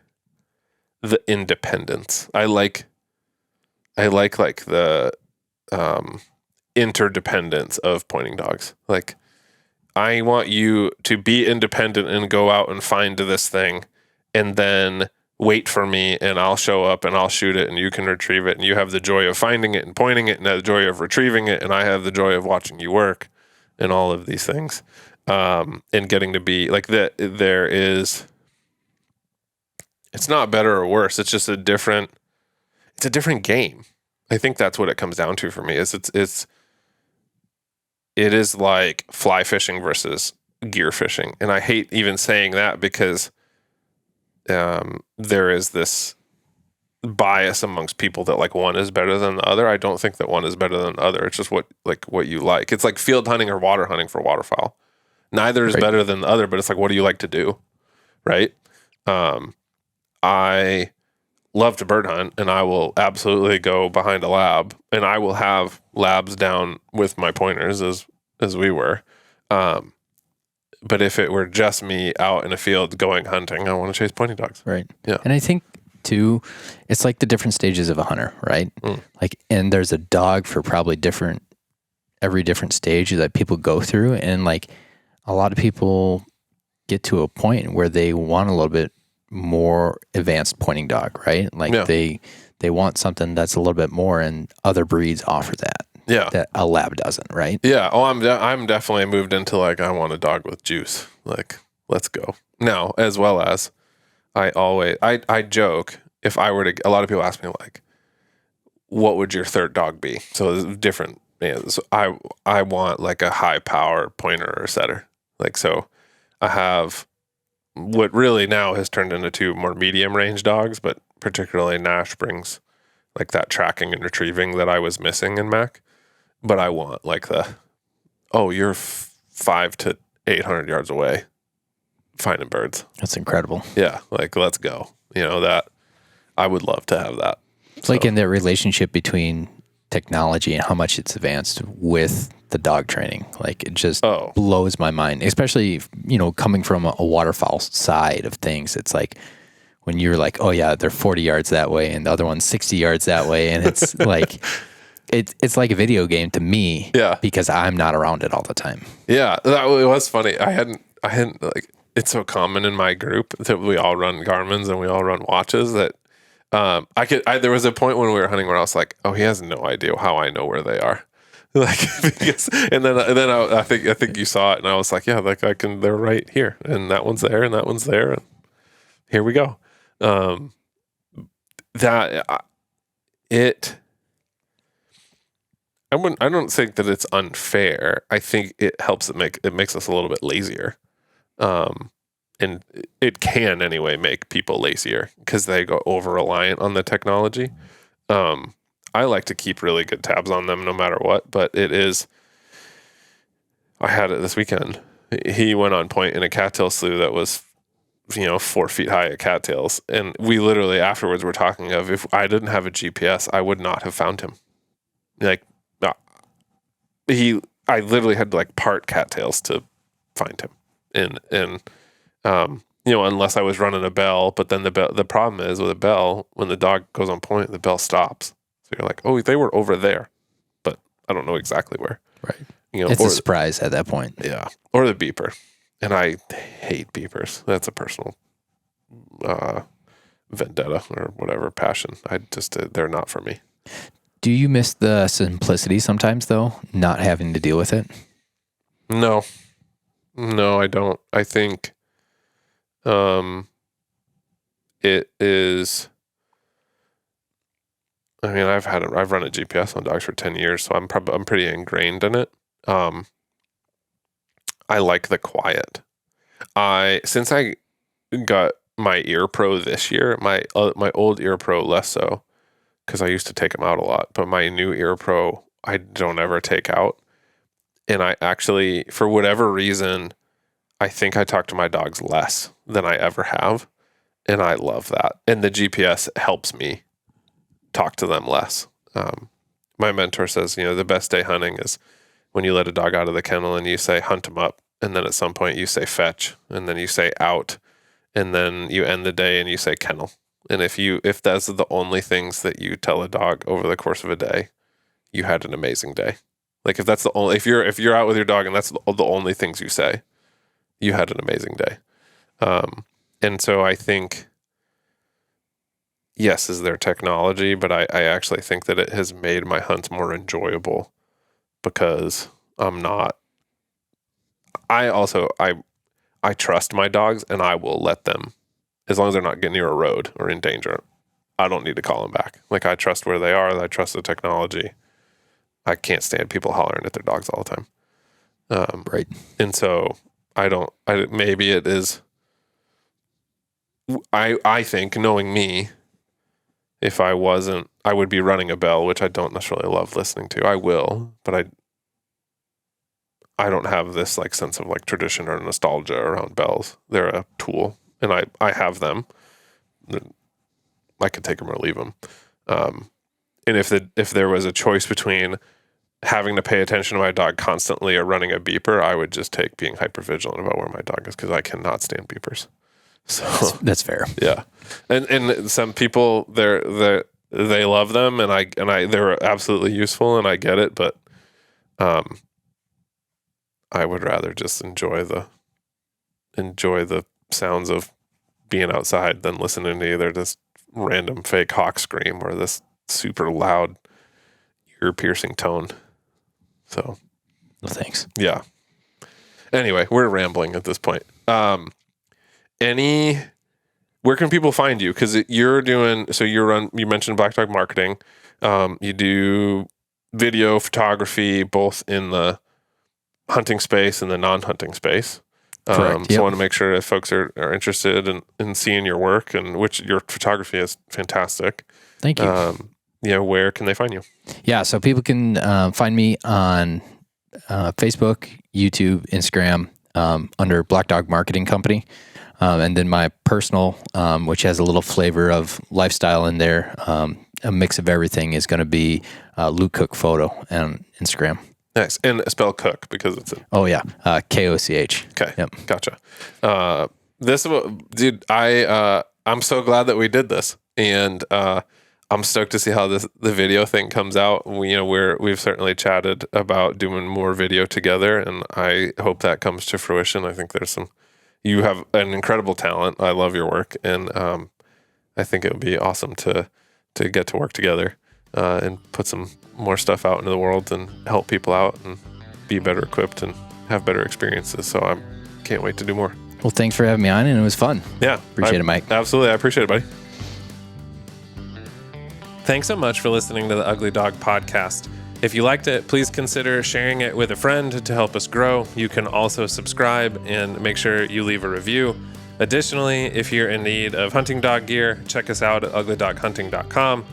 the independence. I like the interdependence of pointing dogs. Like, I want you to be independent and go out and find this thing and then wait for me and I'll show up and I'll shoot it and you can retrieve it and you have the joy of finding it and pointing it and the joy of retrieving it and I have the joy of watching you work and all of these things. And getting to be like that. It's not better or worse. It's just a different game. I think that's what it comes down to for me it is like fly fishing versus gear fishing. And I hate even saying that because there is this bias amongst people that like one is better than the other. I don't think that one is better than the other. It's just what you like. It's like field hunting or water hunting for waterfowl. Neither is better than the other, but it's like, what do you like to do? Right? I love to bird hunt and I will absolutely go behind a lab and I will have labs down with my pointers as we were. But if it were just me out in a field going hunting, I want to chase pointing dogs. Right. Yeah. And I think too, it's like the different stages of a hunter, right? Like, and there's a dog for probably every different stage that people go through. And like a lot of people get to a point where they want a little bit more advanced pointing dog, right? Like they want something that's a little bit more, and other breeds offer that. Yeah. That a lab doesn't, right? Yeah. Oh, I'm definitely moved into like, I want a dog with juice. Like, let's go. Now, as well as I joke, if I were to, a lot of people ask me like, what would your third dog be? So it's different. So I want like a high power pointer or setter. Like, so I have what really now has turned into 2 more medium range dogs, but particularly Nash brings like that tracking and retrieving that I was missing in Mac. But I want like you're 500 to 800 yards away finding birds. That's incredible. Yeah. Like, let's go. That I would love to have that. It's like in that relationship between technology and how much it's advanced with the dog training. Like, it just blows my mind, especially, coming from a waterfowl side of things. It's like when you're like, oh yeah, they're 40 yards that way and the other one's 60 yards that way. And it's like, it's like a video game to me. Yeah. Because I'm not around it all the time. Yeah. It was funny. I hadn't like, it's so common in my group that we all run Garmin's and we all run watches that, there was a point when we were hunting where I was like, oh, he has no idea how I know where they are. Like, and then I think you saw it and I was like, yeah, like they're right here and that one's there and that one's there. And here we go. I don't think that it's unfair. I think it helps it makes us a little bit lazier. And it can anyway make people lazier because they go over reliant on the technology. I like to keep really good tabs on them no matter what, but I had it this weekend. He went on point in a cattail slough that was, 4 feet high at cattails. And we literally afterwards were talking of, if I didn't have a GPS, I would not have found him. Like, I literally had to like part cattails to find him. And unless I was running a bell, but then the problem is with a bell, when the dog goes on point, the bell stops. So you're like, oh, they were over there, but I don't know exactly where. Right. It's a surprise at that point. Yeah. Or the beeper. And I hate beepers. That's a personal vendetta or whatever, passion. They're not for me. Do you miss the simplicity sometimes though, not having to deal with it? No, I don't. I think it is. I mean, I've run a GPS on dogs for 10 years, so I'm pretty ingrained in it. I like the quiet. Since I got my Ear Pro this year, my old Ear Pro less so, because I used to take them out a lot, but my new Ear Pro I don't ever take out. And I actually, for whatever reason, I think I talk to my dogs less than I ever have. And I love that. And the GPS helps me talk to them less. My mentor says, the best day hunting is when you let a dog out of the kennel and you say, hunt him up. And then at some point you say fetch, and then you say out, and then you end the day and you say kennel. And if that's the only things that you tell a dog over the course of a day, you had an amazing day. Like if you're out with your dog and that's the only things you say, you had an amazing day. And so I think, yes, is there technology, but I actually think that it has made my hunts more enjoyable because I trust my dogs and I will let them, as long as they're not getting near a road or in danger, I don't need to call them back. Like I trust where they are. I trust the technology. I can't stand people hollering at their dogs all the time. Right. And so maybe it is, I think knowing me, if I wasn't, I would be running a bell, which I don't necessarily love listening to. I will, but I don't have this like sense of like tradition or nostalgia around bells. They're a tool and I have them. I could take them or leave them. And if there was a choice between having to pay attention to my dog constantly or running a beeper, I would just take being hyper vigilant about where my dog is, because I cannot stand beepers. So that's fair. Yeah, and some people they love them, and I they're absolutely useful, and I get it, but I would rather just enjoy the sounds of being outside than listening to either this random fake hawk scream or this super loud ear piercing tone. So, no thanks. Yeah. Anyway, we're rambling at this point. Where can people find you? Because you mentioned Black Dog Marketing. You do video photography, both in the hunting space and the non-hunting space. Correct. So I want to make sure if folks are interested in seeing your work, and which your photography is fantastic. Thank you. Where can they find you? Yeah, so people can find me on Facebook, YouTube, Instagram, under Black Dog Marketing Company. And then my personal, which has a little flavor of lifestyle in there, a mix of everything, is going to be Luke Koch Photo on Instagram. Nice. And spell Cook, because it's Oh, yeah. Koch. Okay. Yep. Gotcha. Dude, I'm so glad that we did this. And I'm stoked to see how the video thing comes out. We've certainly chatted about doing more video together, and I hope that comes to fruition. I think you have an incredible talent. I love your work, and I think it would be awesome to get to work together and put some more stuff out into the world and help people out and be better equipped and have better experiences. So I can't wait to do more. Well, thanks for having me on, and it was fun. Yeah. Appreciate it, Mike. Absolutely. I appreciate it, buddy. Thanks so much for listening to the Ugly Dog Podcast. If you liked it, please consider sharing it with a friend to help us grow. You can also subscribe and make sure you leave a review. Additionally, if you're in need of hunting dog gear, check us out at uglydoghunting.com.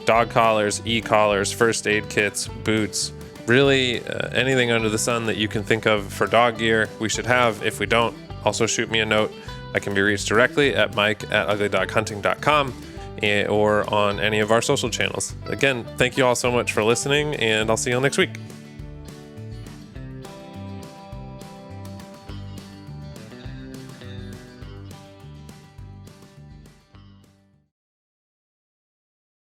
Dog collars, e-collars, first aid kits, boots, really anything under the sun that you can think of for dog gear, we should have. If we don't, also shoot me a note. I can be reached directly at mike@uglydoghunting.com or on any of our social channels. Again, thank you all so much for listening, and I'll see you all next week.